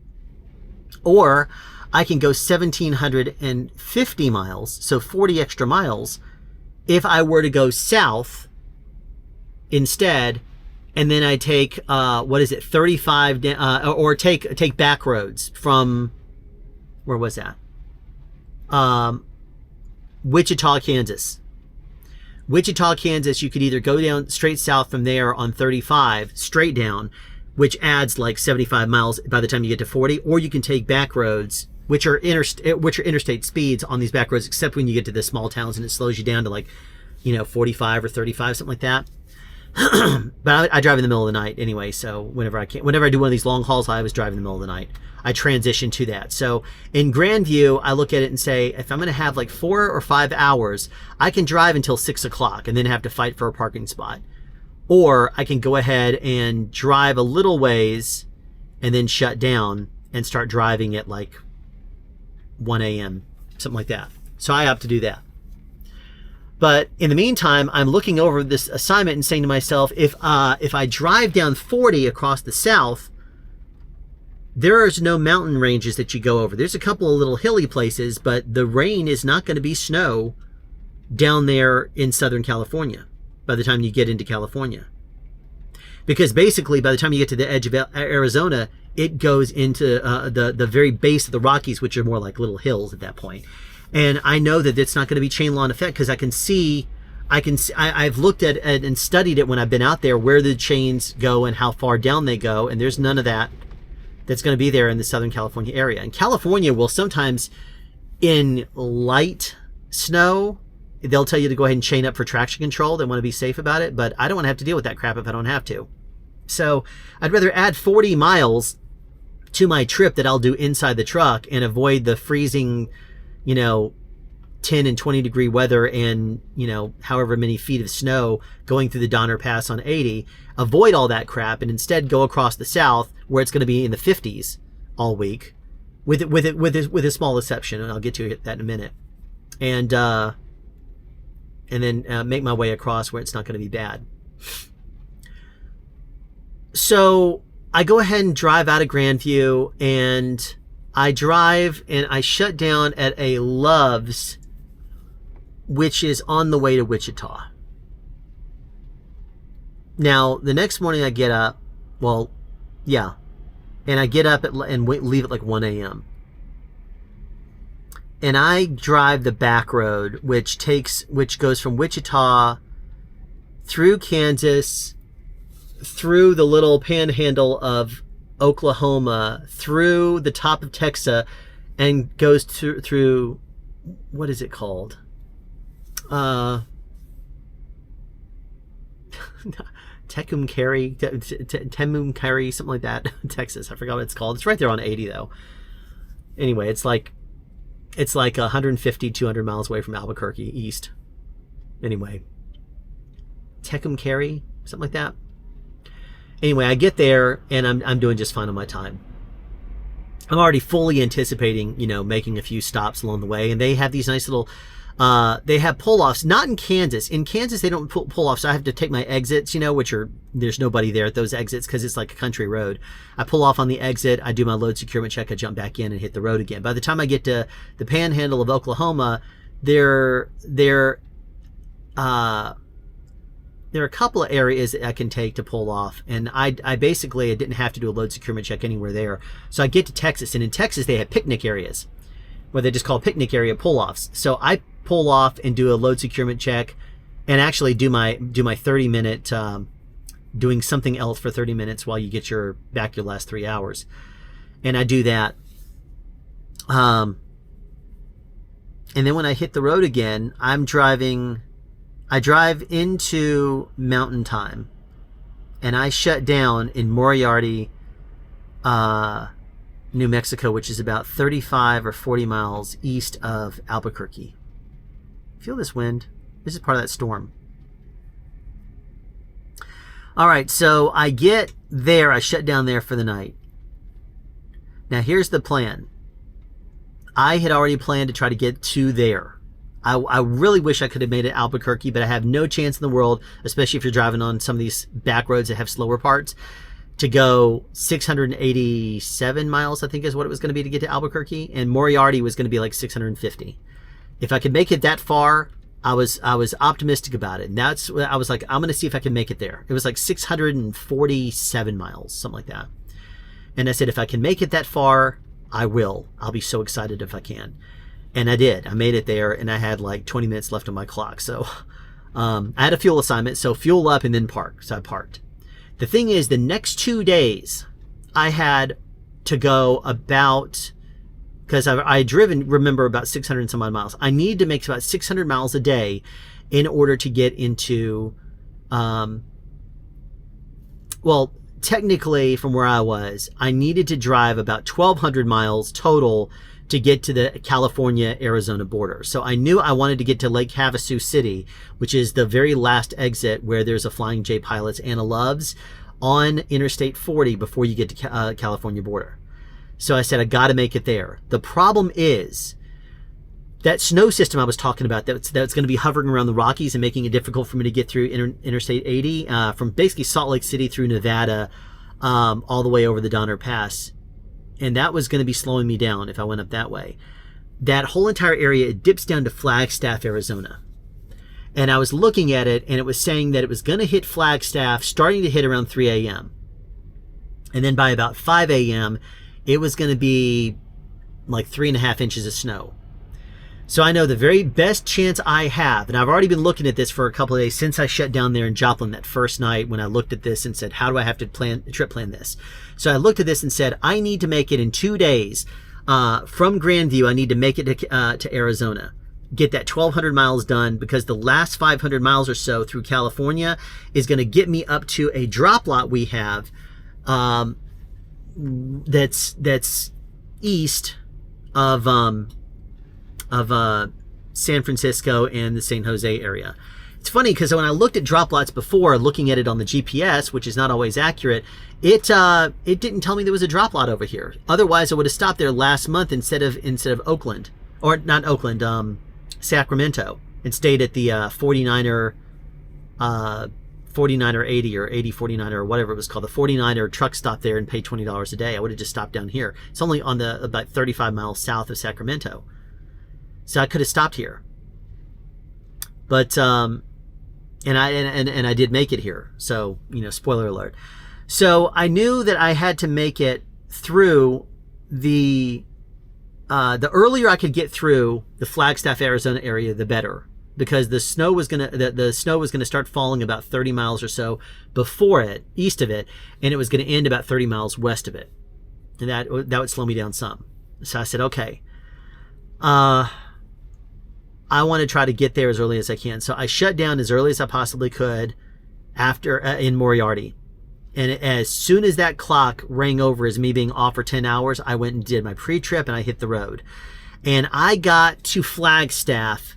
or I can go 1,750 miles, so 40 extra miles, if I were to go south instead, and then I take 35 or take back roads from, where was that? Wichita, Kansas. Wichita, Kansas, you could either go down straight south from there on 35, straight down, which adds like 75 miles by the time you get to 40, or you can take back roads, which are interstate speeds on these back roads, except when you get to the small towns and it slows you down to like, 45 or 35, something like that. But I drive in the middle of the night anyway, so whenever I do one of these long hauls, I always drive in the middle of the night. I transition to that. So in Grandview, I look at it and say, if I'm going to have like 4 or 5 hours, I can drive until 6 o'clock and then have to fight for a parking spot. Or I can go ahead and drive a little ways and then shut down and start driving at like 1 a.m., something like that. So I opt to do that. But in the meantime, I'm looking over this assignment and saying to myself, if I drive down 40 across the south, there's no mountain ranges that you go over. There's a couple of little hilly places, but the rain is not going to be snow down there in Southern California by the time you get into California. Because basically, by the time you get to the edge of Arizona, it goes into the very base of the Rockies, which are more like little hills at that point. And I know that it's not going to be chain lawn effect because I've looked at it and studied it when I've been out there, where the chains go and how far down they go, and there's none of that that's going to be there in the Southern California area. And California will sometimes, in light snow, they'll tell you to go ahead and chain up for traction control. They want to be safe about it, but I don't want to have to deal with that crap if I don't have to. So I'd rather add 40 miles to my trip that I'll do inside the truck and avoid the freezing, 10 and 20 degree weather and, however many feet of snow going through the Donner Pass on 80, avoid all that crap and instead go across the south where it's going to be in the 50s all week with a small exception. And I'll get to that in a minute. And then make my way across where it's not going to be bad. So I go ahead and drive out of Grandview, and I drive and I shut down at a Love's, which is on the way to Wichita. Now, the next morning I get up, and I get up and leave at like 1 a.m. And I drive the back road, which goes from Wichita through Kansas, through the little panhandle of Oklahoma, through the top of Texas, and goes through what is it called? Temucari, something like that. Texas, I forgot what it's called. It's right there on 80 though. Anyway, it's like 150, 200 miles away from Albuquerque east. Anyway, Temucari, something like that. Anyway, I get there and I'm doing just fine on my time. I'm already fully anticipating, making a few stops along the way, and they have these nice little they have pull-offs, not in Kansas. In Kansas, they don't pull off, so I have to take my exits, there's nobody there at those exits because it's like a country road. I pull off on the exit, I do my load securement check, I jump back in and hit the road again. By the time I get to the panhandle of Oklahoma, there are a couple of areas that I can take to pull off, and I didn't have to do a load securement check anywhere there. So I get to Texas, and in Texas they have picnic areas, where they just call picnic area pull-offs. So I pull off and do a load securement check and actually do my 30-minute doing something else for 30 minutes while you get your last 3 hours. And I do that. And then when I hit the road again, I drive into Mountain Time, and I shut down in Moriarty, New Mexico, which is about 35 or 40 miles east of Albuquerque. Feel this wind? This is part of that storm. All right, so I get there. I shut down there for the night. Now, here's the plan. I had already planned to try to get to there. I really wish I could have made it Albuquerque, but I have no chance in the world, especially if you're driving on some of these back roads that have slower parts, to go 687 miles, I think is what it was going to be to get to Albuquerque, and Moriarty was going to be like 650. If I could make it that far, I was optimistic about it. And I was like, I'm going to see if I can make it there. It was like 647 miles, something like that. And I said, if I can make it that far, I will. I'll be so excited if I can. And I did. I made it there, and I had like 20 minutes left on my clock. So I had a fuel assignment, so fuel up and then park. So I parked. The thing is, the next 2 days, I had to go about, because I had driven, remember, about 600 and some odd miles. I need to make about 600 miles a day in order to get into, well, technically from where I was, I needed to drive about 1,200 miles total to get to the California-Arizona border. So I knew I wanted to get to Lake Havasu City, which is the very last exit where there's a Flying J Pilots Anna Loves on Interstate 40 before you get to California border. So I said, I got to make it there. The problem is that snow system I was talking about that's going to be hovering around the Rockies and making it difficult for me to get through Interstate 80 from basically Salt Lake City through Nevada all the way over the Donner Pass. And that was going to be slowing me down if I went up that way. That whole entire area, it dips down to Flagstaff, Arizona. And I was looking at it, and it was saying that it was going to hit Flagstaff, starting to hit around 3 a.m. And then by about 5 a.m., it was going to be like 3.5 inches of snow. So I know the very best chance I have, and I've already been looking at this for a couple of days since I shut down there in Joplin that first night when I looked at this and said, how do I have to trip plan this? So I looked at this and said, I need to make it in 2 days. From Grandview, I need to make it to Arizona. Get that 1,200 miles done, because the last 500 miles or so through California is going to get me up to a drop lot we have that's east of San Francisco and the San Jose area. It's funny because when I looked at drop lots before, looking at it on the GPS, which is not always accurate, it didn't tell me there was a drop lot over here. Otherwise, I would have stopped there last month instead of Oakland, or not Oakland, Sacramento, and stayed at the 49er 80 or 80 49er or whatever it was called, the 49er truck stop there, and paid $20 a day. I would have just stopped down here. It's only on the about 35 miles south of Sacramento. So I could have stopped here, but and I did make it here. So, you know, spoiler alert. So I knew that I had to make it through the earlier I could get through the Flagstaff, Arizona area, the better, because the snow was gonna start falling about 30 miles or so before it, east of it, and it was gonna end about 30 miles west of it, and that would slow me down some. So I said, okay. I want to try to get there as early as I can. So I shut down as early as I possibly could after in Moriarty. And as soon as that clock rang over as me being off for 10 hours, I went and did my pre-trip and I hit the road. And I got to Flagstaff,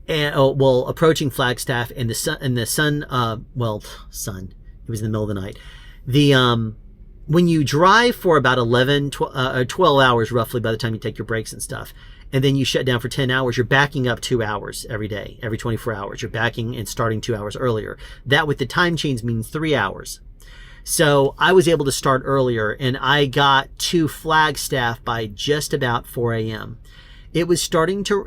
and approaching Flagstaff, and the sun, it was in the middle of the night. When you drive for about 12 hours roughly by the time you take your breaks and stuff, and then you shut down for 10 hours, you're backing up 2 hours every day, every 24 hours. You're backing and starting 2 hours earlier. That with the time change means 3 hours. So I was able to start earlier, and I got to Flagstaff by just about 4 a.m. It was starting to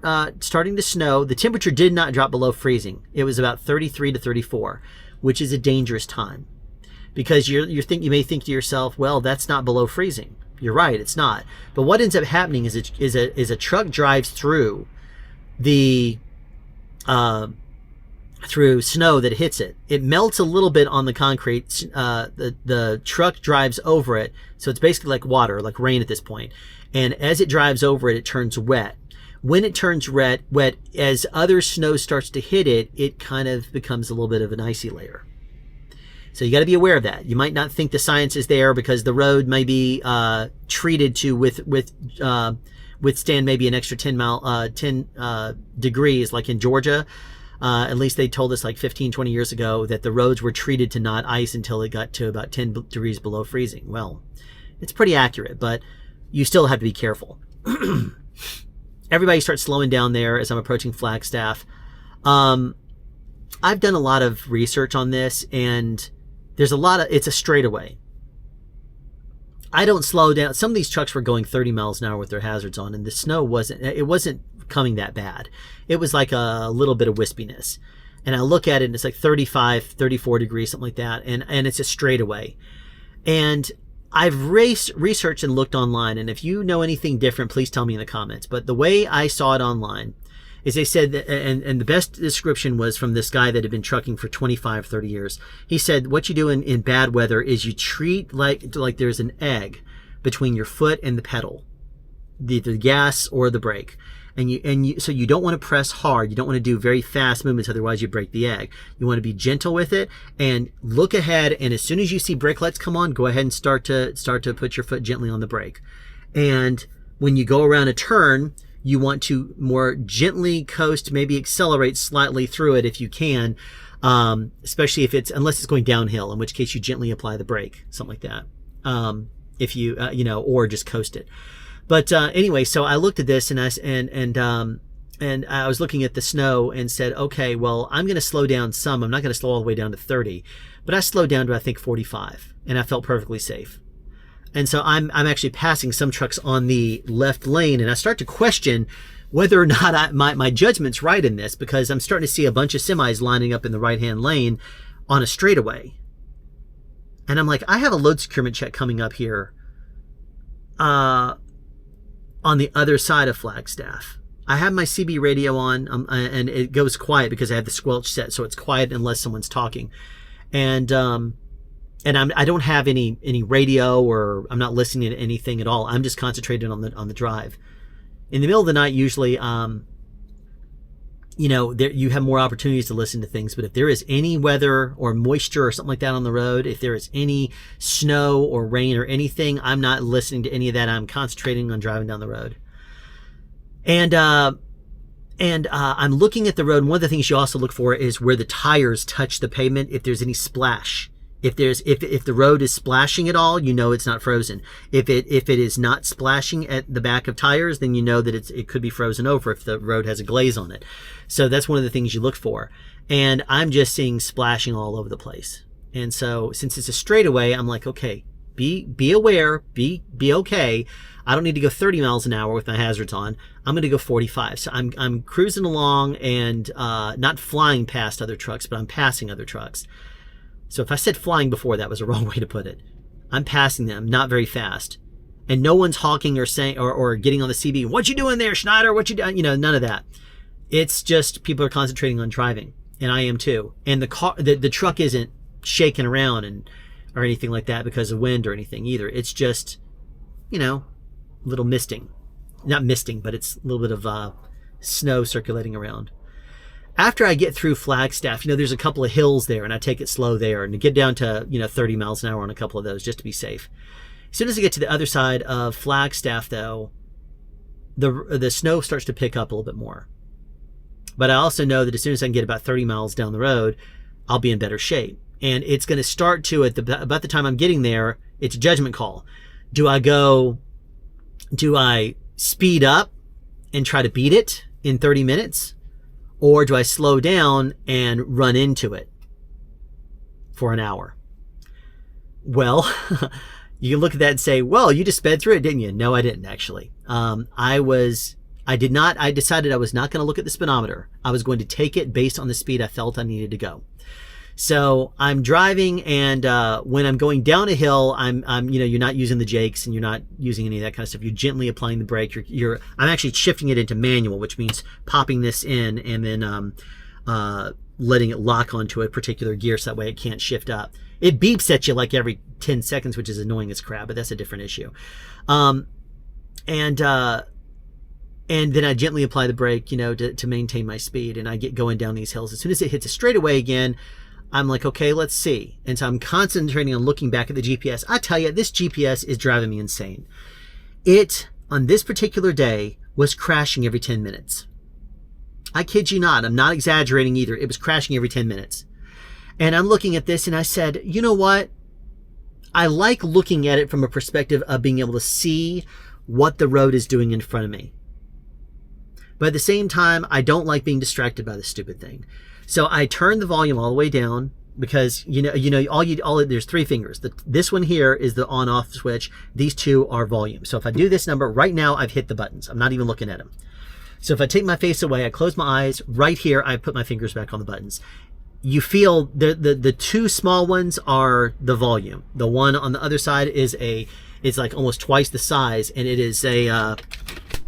snow. The temperature did not drop below freezing. It was about 33 to 34, which is a dangerous time, because you may think to yourself, well, that's not below freezing. You're right, it's not. But what ends up happening is a truck drives through the through snow that hits it. It melts a little bit on the concrete. The truck drives over it, so it's basically like water, like rain at this point. And as it drives over it, it turns wet. When it turns wet, as other snow starts to hit it, it kind of becomes a little bit of an icy layer. So you got to be aware of that. You might not think the science is there because the road may be treated to withstand maybe an extra 10 degrees, like in Georgia. At least they told us like 15, 20 years ago that the roads were treated to not ice until it got to about 10 degrees below freezing. Well, it's pretty accurate, but you still have to be careful. Everybody starts slowing down there as I'm approaching Flagstaff. I've done a lot of research on this, and it's a straightaway. I don't slow down. Some of these trucks were going 30 miles an hour with their hazards on, and the snow wasn't coming that bad. It was like a little bit of wispiness. And I look at it and it's like 35, 34 degrees, something like that. And it's a straightaway. And I've researched and looked online. And if you know anything different, please tell me in the comments. But the way I saw it online is they said that, and the best description was from this guy that had been trucking for 25, 30 years. He said, what you do in bad weather is you treat like there's an egg between your foot and the pedal, the gas or the brake. So you don't want to press hard. You don't want to do very fast movements, otherwise you break the egg. You want to be gentle with it and look ahead. And as soon as you see brake lights come on, go ahead and start to put your foot gently on the brake. And when you go around a turn, you want to more gently coast, maybe accelerate slightly through it if you can, especially unless it's going downhill, in which case you gently apply the brake, something like that. Or just coast it. But anyway, so I looked at this and I was looking at the snow and said, okay, well, I'm going to slow down some. I'm not going to slow all the way down to 30, but I slowed down to, I think, 45, and I felt perfectly safe. And so I'm actually passing some trucks on the left lane, and I start to question whether or not my judgment's right in this, because I'm starting to see a bunch of semis lining up in the right-hand lane on a straightaway. And I'm like, I have a load securement check coming up here on the other side of Flagstaff. I have my CB radio on, and it goes quiet because I have the squelch set, so it's quiet unless someone's talking. And I don't have any radio, or I'm not listening to anything at all. I'm just concentrated on the drive. In the middle of the night, usually, you have more opportunities to listen to things. But if there is any weather or moisture or something like that on the road, if there is any snow or rain or anything, I'm not listening to any of that. I'm concentrating on driving down the road. And I'm looking at the road. And one of the things you also look for is where the tires touch the pavement. If there's any splash, if the road is splashing at all, you know it's not frozen. If it is not splashing at the back of tires, then you know that it could be frozen over if the road has a glaze on it. So that's one of the things you look for. And I'm just seeing splashing all over the place. And so since it's a straightaway, I'm like, okay, be aware, be okay. I don't need to go 30 miles an hour with my hazards on. I'm going to go 45. So I'm cruising along and not flying past other trucks, but I'm passing other trucks. So if I said flying before, that was a wrong way to put it. I'm passing them, not very fast. And no one's honking or saying or getting on the CB, what you doing there, Schneider? What you doing? None of that. It's just people are concentrating on driving, and I am too. And the truck isn't shaking around or anything like that because of wind or anything either. It's just, little misting. Not misting, but it's a little bit of snow circulating around. After I get through Flagstaff, there's a couple of hills there, and I take it slow there and get down to 30 miles an hour on a couple of those just to be safe. As soon as I get to the other side of Flagstaff, though, the snow starts to pick up a little bit more. But I also know that as soon as I can get about 30 miles down the road, I'll be in better shape. And it's going to start to, about the time I'm getting there, it's a judgment call. Do I speed up and try to beat it in 30 minutes? Or do I slow down and run into it for an hour? Well, you can look at that and say, well, you just sped through it, didn't you? No, I didn't actually. I decided I was not going to look at the speedometer. I was going to take it based on the speed I felt I needed to go. So I'm driving, and when I'm going down a hill, I'm you're not using the jakes and you're not using any of that kind of stuff. You're gently applying the brake. I'm actually shifting it into manual, which means popping this in and then letting it lock onto a particular gear so that way it can't shift up. It beeps at you like every 10 seconds, which is annoying as crap, but that's a different issue. And then I gently apply the brake, to maintain my speed, and I get going down these hills. As soon as it hits a straightaway again, I'm like, okay, let's see. And so I'm concentrating on looking back at the GPS. I tell you, this GPS is driving me insane. It, on this particular day, was crashing every 10 minutes. I kid you not. I'm not exaggerating either. It was crashing every 10 minutes. And I'm looking at this and I said, you know what? I like looking at it from a perspective of being able to see what the road is doing in front of me. But at the same time, I don't like being distracted by this stupid thing. So I turned the volume all the way down because, there's three fingers. This one here is the on-off switch. These two are volume. So if I do this number right now, I've hit the buttons. I'm not even looking at them. So if I take my face away, I close my eyes, right here, I put my fingers back on the buttons. You feel the two small ones are the volume. The one on the other side it's like almost twice the size, and it is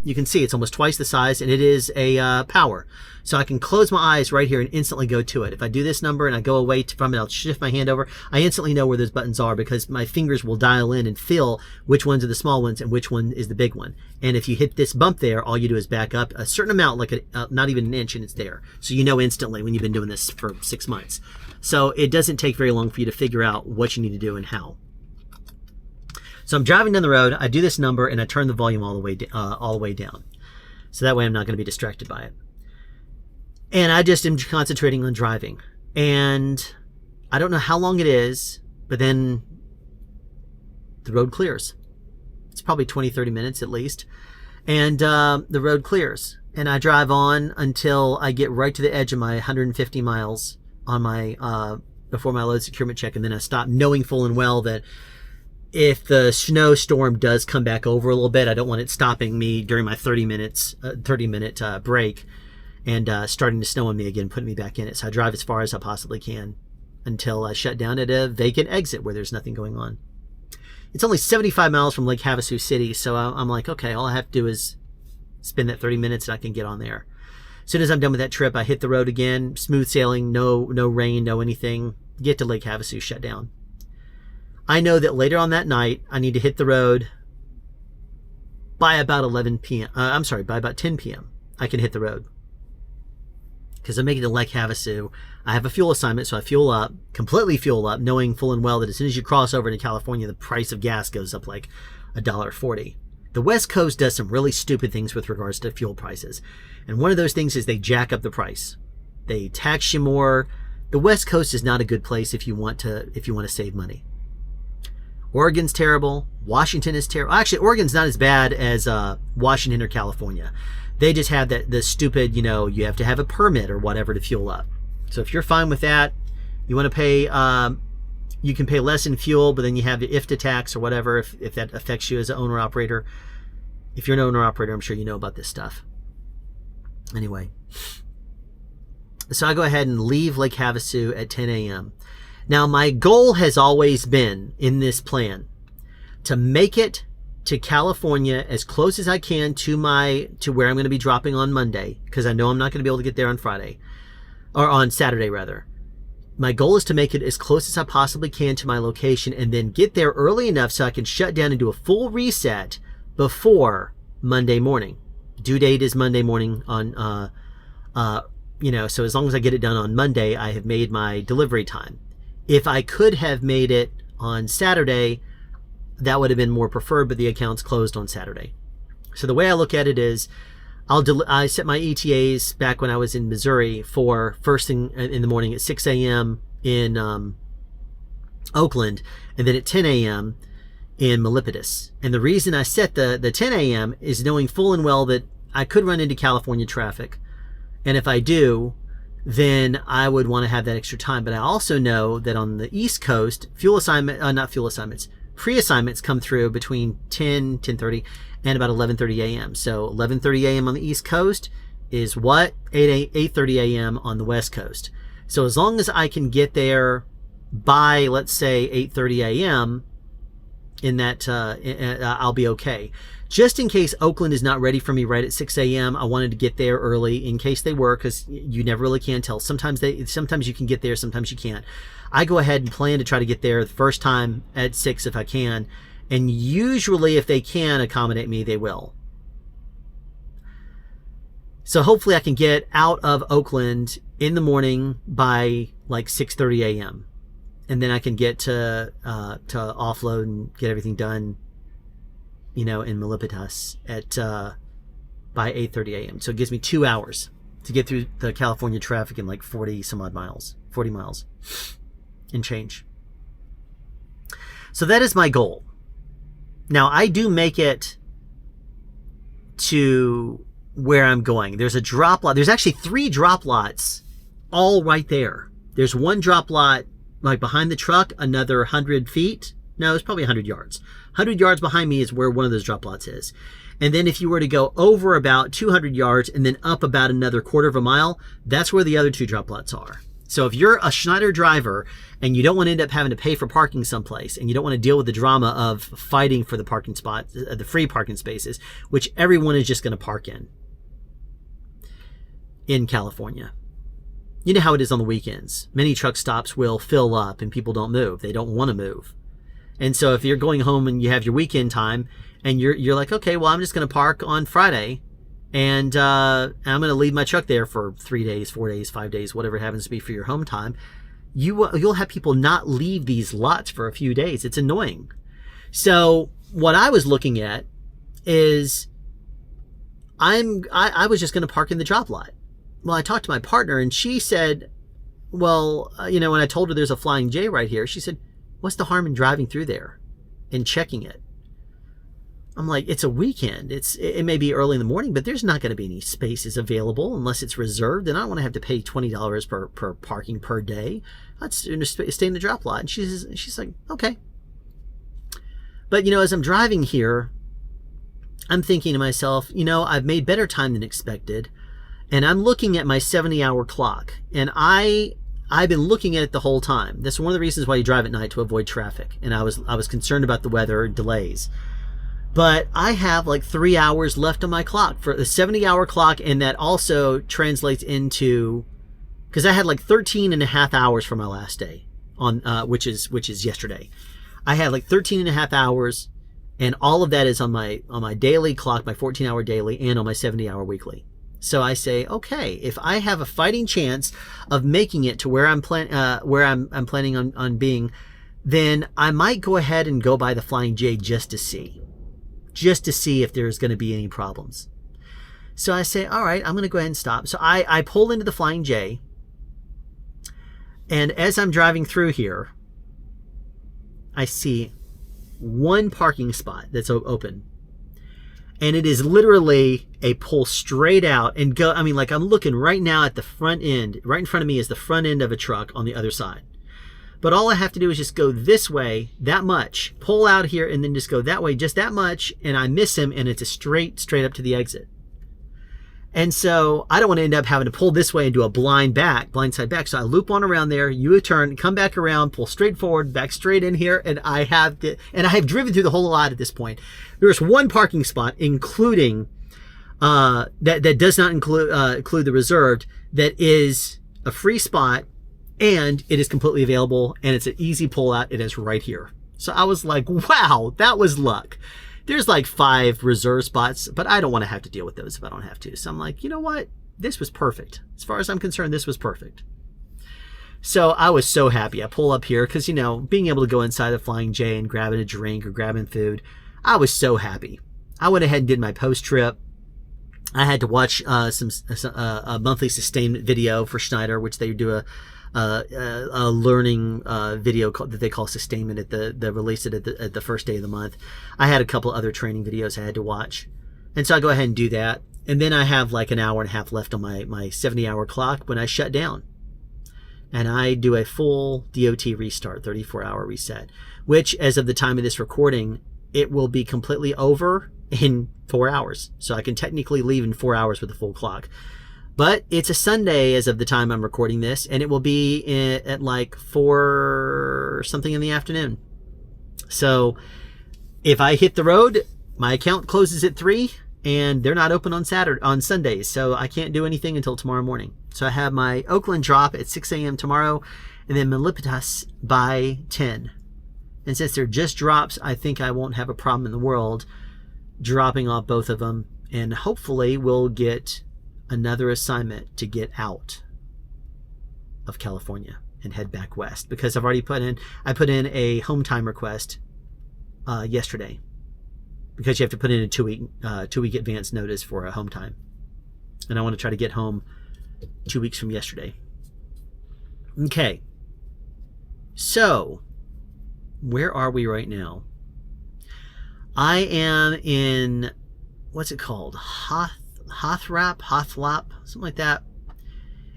you can see it's almost twice the size, and it is a power. So I can close my eyes right here and instantly go to it. If I do this number and I go away from it, I'll shift my hand over. I instantly know where those buttons are because my fingers will dial in and feel which ones are the small ones and which one is the big one. And if you hit this bump there, all you do is back up a certain amount, like not even an inch, and it's there. So you know instantly when you've been doing this for 6 months. So it doesn't take very long for you to figure out what you need to do and how. So I'm driving down the road, I do this number, and I turn the volume all the way down. So that way I'm not going to be distracted by it. And I just am concentrating on driving. And I don't know how long it is, but then the road clears. It's probably 20, 30 minutes at least. And the road clears. And I drive on until I get right to the edge of my 150 miles on my before my load securement check. And then I stop, knowing full and well that if the snowstorm does come back over a little bit, I don't want it stopping me during my 30-minute break and starting to snow on me again, putting me back in it. So I drive as far as I possibly can until I shut down at a vacant exit where there's nothing going on. It's only 75 miles from Lake Havasu City, so I'm like, okay, all I have to do is spend that 30 minutes and I can get on there. As soon as I'm done with that trip, I hit the road again, smooth sailing, no rain, no anything. Get to Lake Havasu, shut down. I know that later on that night, I need to hit the road by about 11 p.m. By about 10 p.m. I can hit the road. Because I'm making it to Lake Havasu. I have a fuel assignment, so I completely fuel up, knowing full and well that as soon as you cross over into California, the price of gas goes up like $1.40. The West Coast does some really stupid things with regards to fuel prices. And one of those things is they jack up the price. They tax you more. The West Coast is not a good place if you want to save money. Oregon's terrible. Washington is terrible. Actually, Oregon's not as bad as Washington or California. They just have the stupid, you have to have a permit or whatever to fuel up. So if you're fine with that, you want to pay, you can pay less in fuel, but then you have the IFTA tax or whatever if that affects you as an owner-operator. If you're an owner-operator, I'm sure you know about this stuff. Anyway, so I go ahead and leave Lake Havasu at 10 a.m. Now, my goal has always been in this plan to make it to California as close as I can to where I'm going to be dropping on Monday, because I know I'm not going to be able to get there on Friday, or on Saturday rather. My goal is to make it as close as I possibly can to my location and then get there early enough so I can shut down and do a full reset before Monday morning. Due date is Monday morning on, so as long as I get it done on Monday, I have made my delivery time. If I could have made it on Saturday, that would have been more preferred, but the account's closed on Saturday. So the way I look at it is I set my ETAs back when I was in Missouri for first thing in the morning at 6 a.m. in Oakland, and then at 10 a.m. in Milpitas. And the reason I set the 10 a.m. is knowing full and well that I could run into California traffic. And if I do, then I would want to have that extra time. But I also know that on the East Coast, pre-assignments come through between 10:30 and about 11:30 a.m. So 11:30 a.m. on the East Coast is what? 8:30 a.m. on the West Coast. So as long as I can get there by, let's say, 8:30 a.m., in that I'll be okay. Just in case Oakland is not ready for me right at 6 a.m., I wanted to get there early in case they were, because you never really can tell. Sometimes you can get there, sometimes you can't. I go ahead and plan to try to get there the first time at 6 if I can, and usually if they can accommodate me, they will. So hopefully I can get out of Oakland in the morning by like 6:30 a.m. and then I can get to offload and get everything done, in Milpitas by 8:30 a.m. So it gives me 2 hours to get through the California traffic in like 40 miles and change. So that is my goal. Now I do make it to where I'm going. There's a drop lot. There's actually 3 drop lots all right there. There's one drop lot like behind the truck, another 100 feet. No, it's probably 100 yards. 100 yards behind me is where one of those drop lots is. And then if you were to go over about 200 yards and then up about another quarter of a mile, that's where the other 2 drop lots are. So if you're a Schneider driver and you don't want to end up having to pay for parking someplace, and you don't want to deal with the drama of fighting for the parking spot, the free parking spaces, which everyone is just going to park in California. You know how it is on the weekends. Many truck stops will fill up and people don't move. They don't want to move. And so if you're going home and you have your weekend time and you're like, okay, well, I'm just going to park on Friday and I'm going to leave my truck there for 3 days, 4 days, 5 days, whatever it happens to be for your home time. You'll have people not leave these lots for a few days. It's annoying. So what I was looking at is I was just going to park in the drop lot. Well, I talked to my partner and she said, well, when I told her there's a Flying J right here, she said, what's the harm in driving through there and checking it? I'm like, it's a weekend. It may be early in the morning, but there's not going to be any spaces available unless it's reserved. And I don't want to have to pay $20 per parking per day. I'd stay in the drop lot. And she's like, okay. But, as I'm driving here, I'm thinking to myself, I've made better time than expected. And I'm looking at my 70-hour clock, and I've been looking at it the whole time. That's one of the reasons why you drive at night, to avoid traffic. And I was concerned about the weather delays. But I have like 3 hours left on my clock for the 70-hour clock, and that also translates into, because I had like 13 and a half hours for my last day on which is yesterday. I had like 13 and a half hours, and all of that is on my daily clock, my 14-hour daily, and on my 70-hour weekly. So I say, okay, if I have a fighting chance of making it to where I'm planning on being, then I might go ahead and go by the Flying J just to see if there's going to be any problems. So I say, all right, I'm going to go ahead and stop. So I pull into the Flying J, and as I'm driving through here, I see one parking spot that's open. And it is literally a pull straight out and go. I mean, like, I'm looking right now at the front end. Right in front of me is the front end of a truck on the other side. But all I have to do is just go this way, that much, pull out here, and then just go that way, just that much, and I miss him, and it's a straight up to the exit. And so I don't want to end up having to pull this way and do a blind side back. So I loop on around there, U-turn, come back around, pull straight forward, back straight in here, and I have driven through the whole lot at this point. There's one parking spot, including that does not include the reserved, that is a free spot, and it is completely available, and it's an easy pull out. It is right here. So I was like, wow, that was luck. There's like 5 reserve spots, but I don't want to have to deal with those if I don't have to. So I'm like, you know what? This was perfect. As far as I'm concerned, this was perfect. So I was so happy. I pull up here because, being able to go inside the Flying J and grabbing a drink or grabbing food, I was so happy. I went ahead and did my post trip. I had to watch a monthly sustainment video for Schneider, which they do a learning video that they call sustainment they release it at the first day of the month. I had a couple other training videos I had to watch, and so I go ahead and do that, and then I have like an hour and a half left on my 70-hour clock when I shut down, and I do a full DOT restart, 34-hour reset, which as of the time of this recording, it will be completely over in 4 hours, so I can technically leave in 4 hours with a full clock. But it's a Sunday as of the time I'm recording this, and it will be at like 4 something in the afternoon. So If I hit the road, my account closes at 3, and they're not open on Sundays, so I can't do anything until tomorrow morning. So I have my Oakland drop at 6 a.m. tomorrow, and then Milpitas by 10. And since they're just drops, I think I won't have a problem in the world dropping off both of them, and hopefully we'll get another assignment to get out of California and head back west, because I've already put in a home time request yesterday, because you have to put in a 2-week advance notice for a home time, and I want to try to get home 2 weeks from yesterday. Okay, so where are we right now? I am in, what's it called, Hothrap, something like that.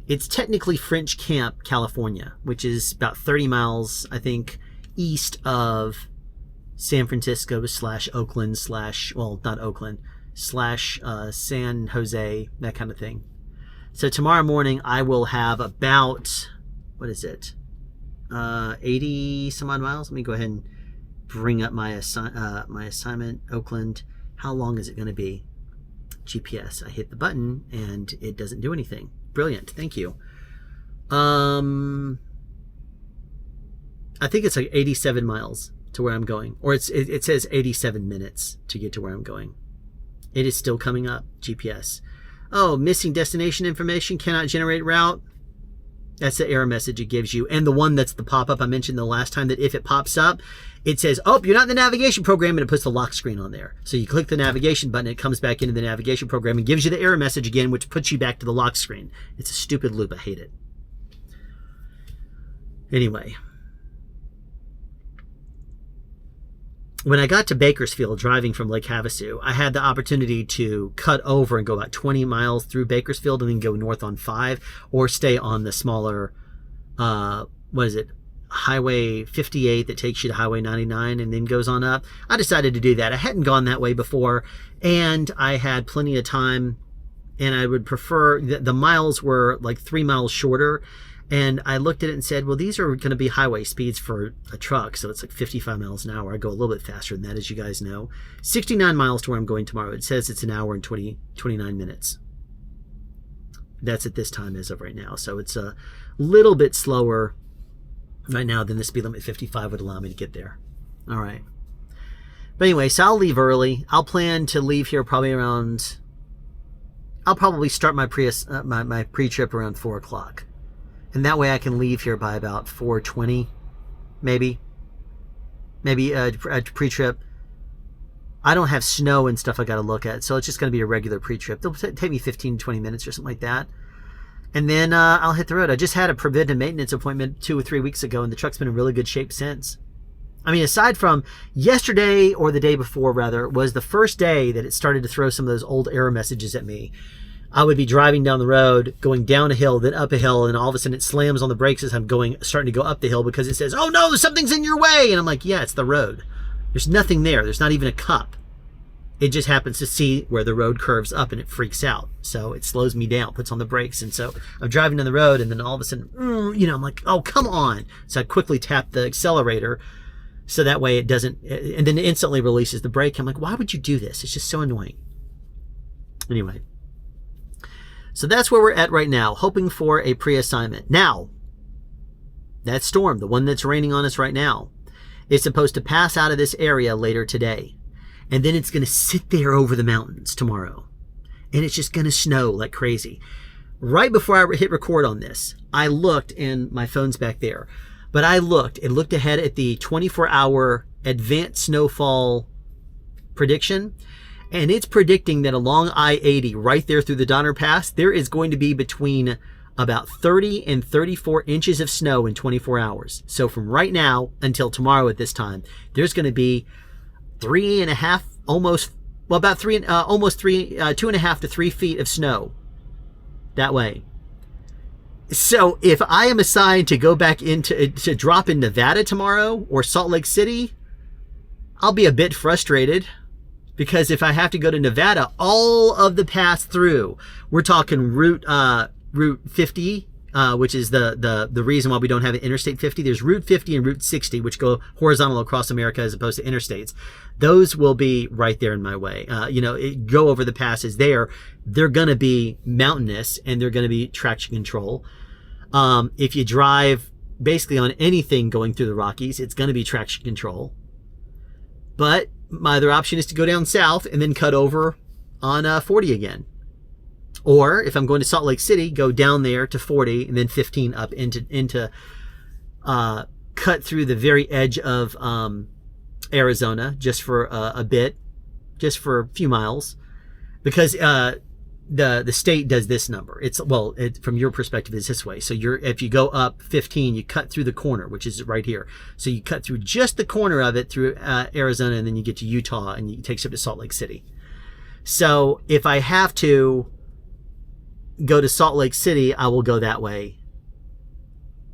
It's technically French Camp, California, which is about 30 miles, I think, east of San Francisco / Oakland / well, not Oakland / San Jose, that kind of thing. So tomorrow morning I will have about, what is it, 80 some odd miles. Let me go ahead and bring up my assignment. Oakland, how long is it going to be? GPS. I hit the button and it doesn't do anything. Brilliant, thank you. I think it's like 87 miles to where I'm going, or it says 87 minutes to get to where I'm going. It is still coming up. GPS. Oh, missing destination information, cannot generate route. That's the error message it gives you. And the one that's the pop-up I mentioned the last time, that if it pops up, it says, oh, you're not in the navigation program, and it puts the lock screen on there. So you click the navigation button, it comes back into the navigation program and gives you the error message again, which puts you back to the lock screen. It's a stupid loop. I hate it. Anyway. When I got to Bakersfield driving from Lake Havasu, I had the opportunity to cut over and go about 20 miles through Bakersfield and then go north on 5, or stay on the smaller, Highway 58 that takes you to Highway 99 and then goes on up. I decided to do that. I hadn't gone that way before, and I had plenty of time, and I would prefer, the miles were like 3 miles shorter. And I looked at it and said, well, these are going to be highway speeds for a truck, so it's like 55 miles an hour. I go a little bit faster than that, as you guys know. 69 miles to where I'm going tomorrow. It says it's an hour and 29 minutes. That's at this time as of right now. So it's a little bit slower right now than the speed limit 55 would allow me to get there. All right. But anyway, so I'll leave early. I'll plan to leave here probably around, I'll probably start my pre-trip around 4 o'clock. And that way I can leave here by about 4:20, maybe a pre-trip. I don't have snow and stuff I got to look at, so it's just going to be a regular pre-trip. It'll take me 15 to 20 minutes or something like that. And then I'll hit the road. I just had a preventive maintenance appointment 2 or 3 weeks ago, and the truck's been in really good shape since. I mean, aside from yesterday, or the day before rather, was the first day that it started to throw some of those old error messages at me. I would be driving down the road, going down a hill, then up a hill, and all of a sudden it slams on the brakes as I'm starting to go up the hill, because it says, oh no, something's in your way. And I'm like, yeah, it's the road. There's nothing there. There's not even a cup. It just happens to see where the road curves up, and it freaks out. So it slows me down, puts on the brakes. And so I'm driving down the road, and then all of a sudden, I'm like, oh, come on. So I quickly tap the accelerator, so that way it doesn't, and then it instantly releases the brake. I'm like, why would you do this? It's just so annoying. Anyway. So that's where we're at right now, hoping for a pre-assignment. Now, that storm, the one that's raining on us right now, is supposed to pass out of this area later today. And then it's going to sit there over the mountains tomorrow. And it's just going to snow like crazy. Right before I hit record on this, I looked, and my phone's back there, but I looked ahead at the 24-hour advanced snowfall prediction. And it's predicting that along I-80, right there through the Donner Pass, there is going to be between about 30 and 34 inches of snow in 24 hours. So from right now until tomorrow at this time, there's going to be 2.5 to 3 feet of snow that way. So if I am assigned to go back to drop in Nevada tomorrow, or Salt Lake City, I'll be a bit frustrated. Because if I have to go to Nevada, all of the pass through, we're talking Route 50 which is the reason why we don't have an Interstate 50. There's Route 50 and Route 60, which go horizontal across America as opposed to interstates. Those will be right there in my way. Go over the passes there. They're going to be mountainous and they're going to be traction control. If you drive basically on anything going through the Rockies, it's going to be traction control. But my other option is to go down south and then cut over on 40 again. Or if I'm going to Salt Lake City, go down there to 40 and then 15 up into cut through the very edge of Arizona just for a bit, just for a few miles, because the state does this number. From your perspective, it's this way. So if you go up 15, you cut through the corner, which is right here. So you cut through just the corner of it through Arizona, and then you get to Utah, and it takes you up to Salt Lake City. So if I have to go to Salt Lake City, I will go that way,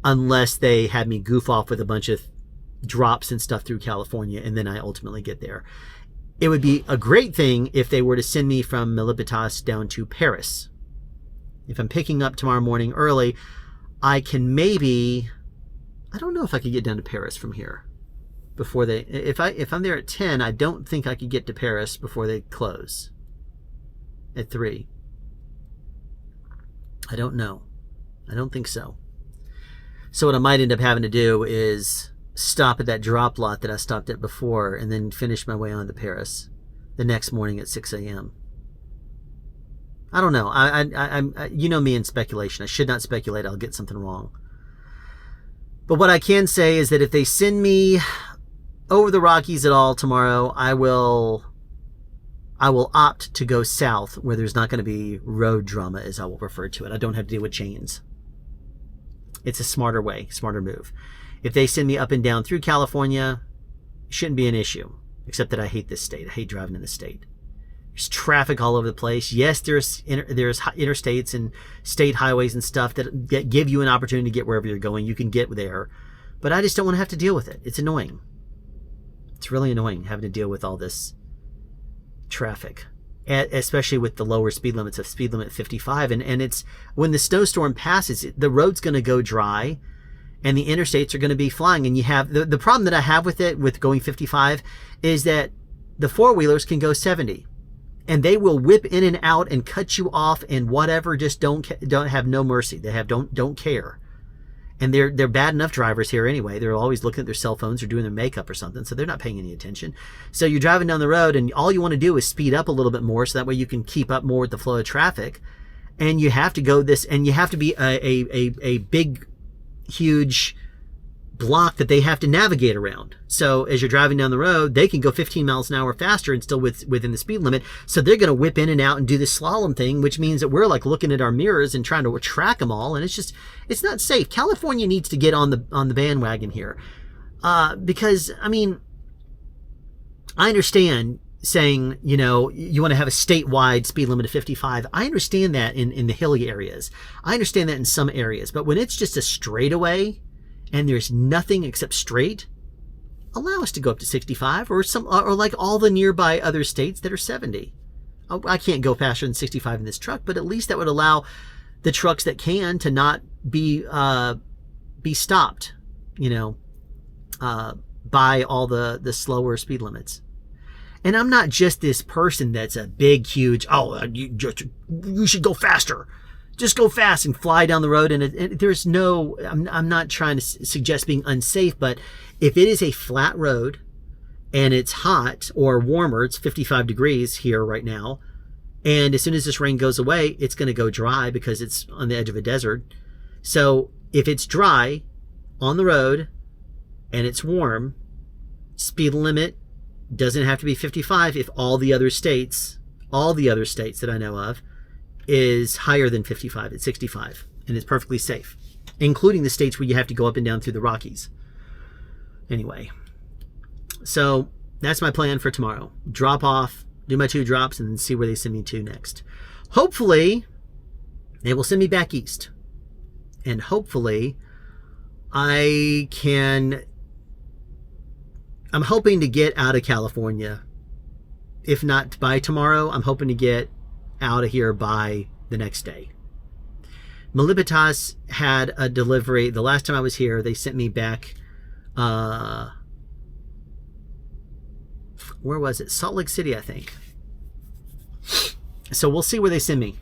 unless they have me goof off with a bunch of drops and stuff through California, and then I ultimately get there. It would be a great thing if they were to send me from Milipitas down to Paris. If I'm picking up tomorrow morning early, I can maybe, I don't know if I could get down to Paris from here before they, if I'm there at 10, I don't think I could get to Paris before they close at 3. I don't know. I don't think so. So what I might end up having to do is stop at that drop lot that I stopped at before and then finish my way on to Paris the next morning at 6 a.m. I don't know. I'm you know me in speculation. I should not speculate. I'll get something wrong. But what I can say is that if they send me over the Rockies at all tomorrow, I will opt to go south where there's not going to be road drama, as I will refer to it. I don't have to deal with chains. It's a smarter way, smarter move. If they send me up and down through California, it shouldn't be an issue, except that I hate this state. I hate driving in the state. There's traffic all over the place. Yes, there's interstates and state highways and stuff that give you an opportunity to get wherever you're going. You can get there. But I just don't want to have to deal with it. It's annoying. It's really annoying having to deal with all this traffic, especially with the lower speed limits of speed limit 55. And it's when the snowstorm passes, the road's going to go dry and the interstates are going to be flying. And you have the problem that I have with it, with going 55, is that the four-wheelers can go 70 and they will whip in and out and cut you off and whatever. Just don't have no mercy. They don't care. And they're bad enough drivers here anyway. They're always looking at their cell phones or doing their makeup or something, so they're not paying any attention. So you're driving down the road and all you want to do is speed up a little bit more so that way you can keep up more with the flow of traffic. And you have to go this, and you have to be a big, huge block that they have to navigate around. So as you're driving down the road, they can go 15 miles an hour faster and still within the speed limit. So they're going to whip in and out and do this slalom thing, which means that we're like looking at our mirrors and trying to track them all. And it's not safe. California needs to get on the bandwagon here. Because, I mean, I understand saying, you want to have a statewide speed limit of 55. I understand that in the hilly areas. I understand that in some areas. But when it's just a straightaway and there's nothing except straight, allow us to go up to 65 or like all the nearby other states that are 70. I can't go faster than 65 in this truck, but at least that would allow the trucks that can to not be stopped, by all the slower speed limits. And I'm not just this person that's a big, huge, you should go faster. Just go fast and fly down the road. And there's no, I'm not trying to suggest being unsafe, but if it is a flat road and it's hot or warmer, it's 55 degrees here right now, and as soon as this rain goes away, it's going to go dry because it's on the edge of a desert. So if it's dry on the road and it's warm, speed limit doesn't have to be 55 if all the other states that I know of is higher than 55 at 65, and it's perfectly safe, including the states where you have to go up and down through the Rockies. Anyway, so that's my plan for tomorrow. Drop off, do my 2 drops, and then see where they send me to next. Hopefully, they will send me back east. And hopefully, I'm hoping to get out of California. If not by tomorrow, I'm hoping to get out of here by the next day. Milipitas had a delivery. The last time I was here, they sent me back, where was it? Salt Lake City, I think. So we'll see where they send me.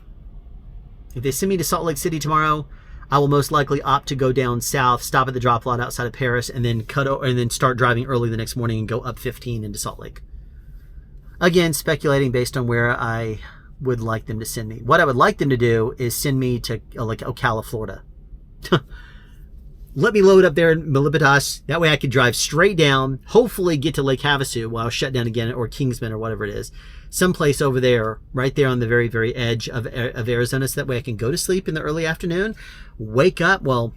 If they send me to Salt Lake City tomorrow, I will most likely opt to go down south, stop at the drop lot outside of Paris, and then and then start driving early the next morning and go up 15 into Salt Lake. Again, speculating based on where I would like them to send me. What I would like them to do is send me to like Ocala, Florida. Let me load up there in Milipitas. That way I could drive straight down, hopefully get to Lake Havasu while I shut down again, or Kingsman or whatever it is. Someplace over there, right there on the very, very edge of Arizona, so that way I can go to sleep in the early afternoon, wake up, well,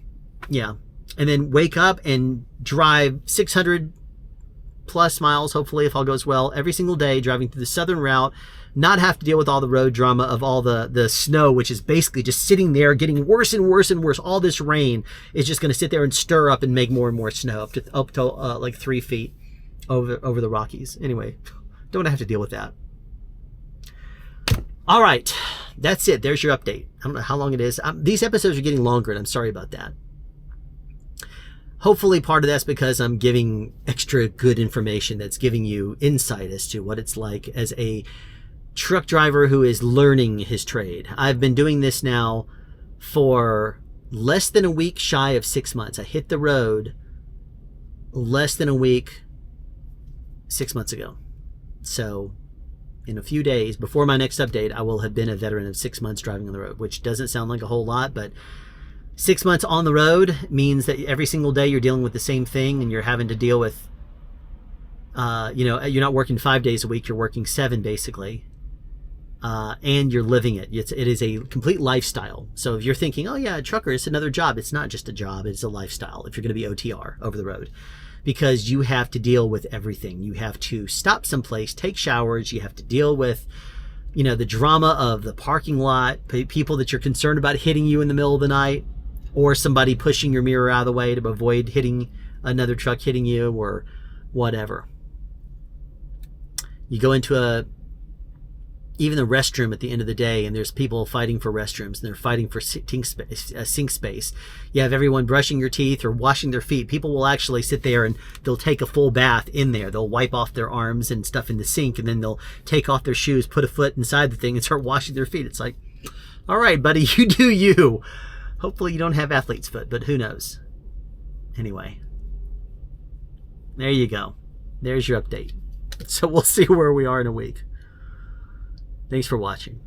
yeah, and then wake up and drive 600 plus miles, hopefully, if all goes well, every single day, driving through the southern route, not have to deal with all the road drama of all the snow, which is basically just sitting there getting worse and worse and worse. All this rain is just going to sit there and stir up and make more and more snow up to like 3 feet over the Rockies. Anyway, don't have to deal with that. All right, that's it. There's your update. I don't know how long it is. These episodes are getting longer, and I'm sorry about that. Hopefully part of that's because I'm giving extra good information that's giving you insight as to what it's like as a truck driver who is learning his trade. I've been doing this now for less than a week, shy of 6 months. I hit the road less than a week 6 months ago. So in a few days before my next update, I will have been a veteran of 6 months driving on the road, which doesn't sound like a whole lot, but 6 months on the road means that every single day you're dealing with the same thing, and you're having to deal with, you're not working 5 days a week, you're working 7 basically. And you're living it. It is a complete lifestyle. So if you're thinking, oh yeah, a trucker, it's another job. It's not just a job, it's a lifestyle if you're going to be OTR over the road. Because you have to deal with everything. You have to stop someplace, take showers, you have to deal with, the drama of the parking lot, people that you're concerned about hitting you in the middle of the night, or somebody pushing your mirror out of the way to avoid hitting another truck hitting you, or whatever. You go into even the restroom at the end of the day, and there's people fighting for restrooms, and they're fighting for sink space. You have everyone brushing your teeth or washing their feet. People will actually sit there and they'll take a full bath in there. They'll wipe off their arms and stuff in the sink, and then they'll take off their shoes, put a foot inside the thing, and start washing their feet. It's like, all right, buddy, you do you. Hopefully you don't have athlete's foot, but who knows? Anyway, there you go. There's your update. So we'll see where we are in a week. Thanks for watching.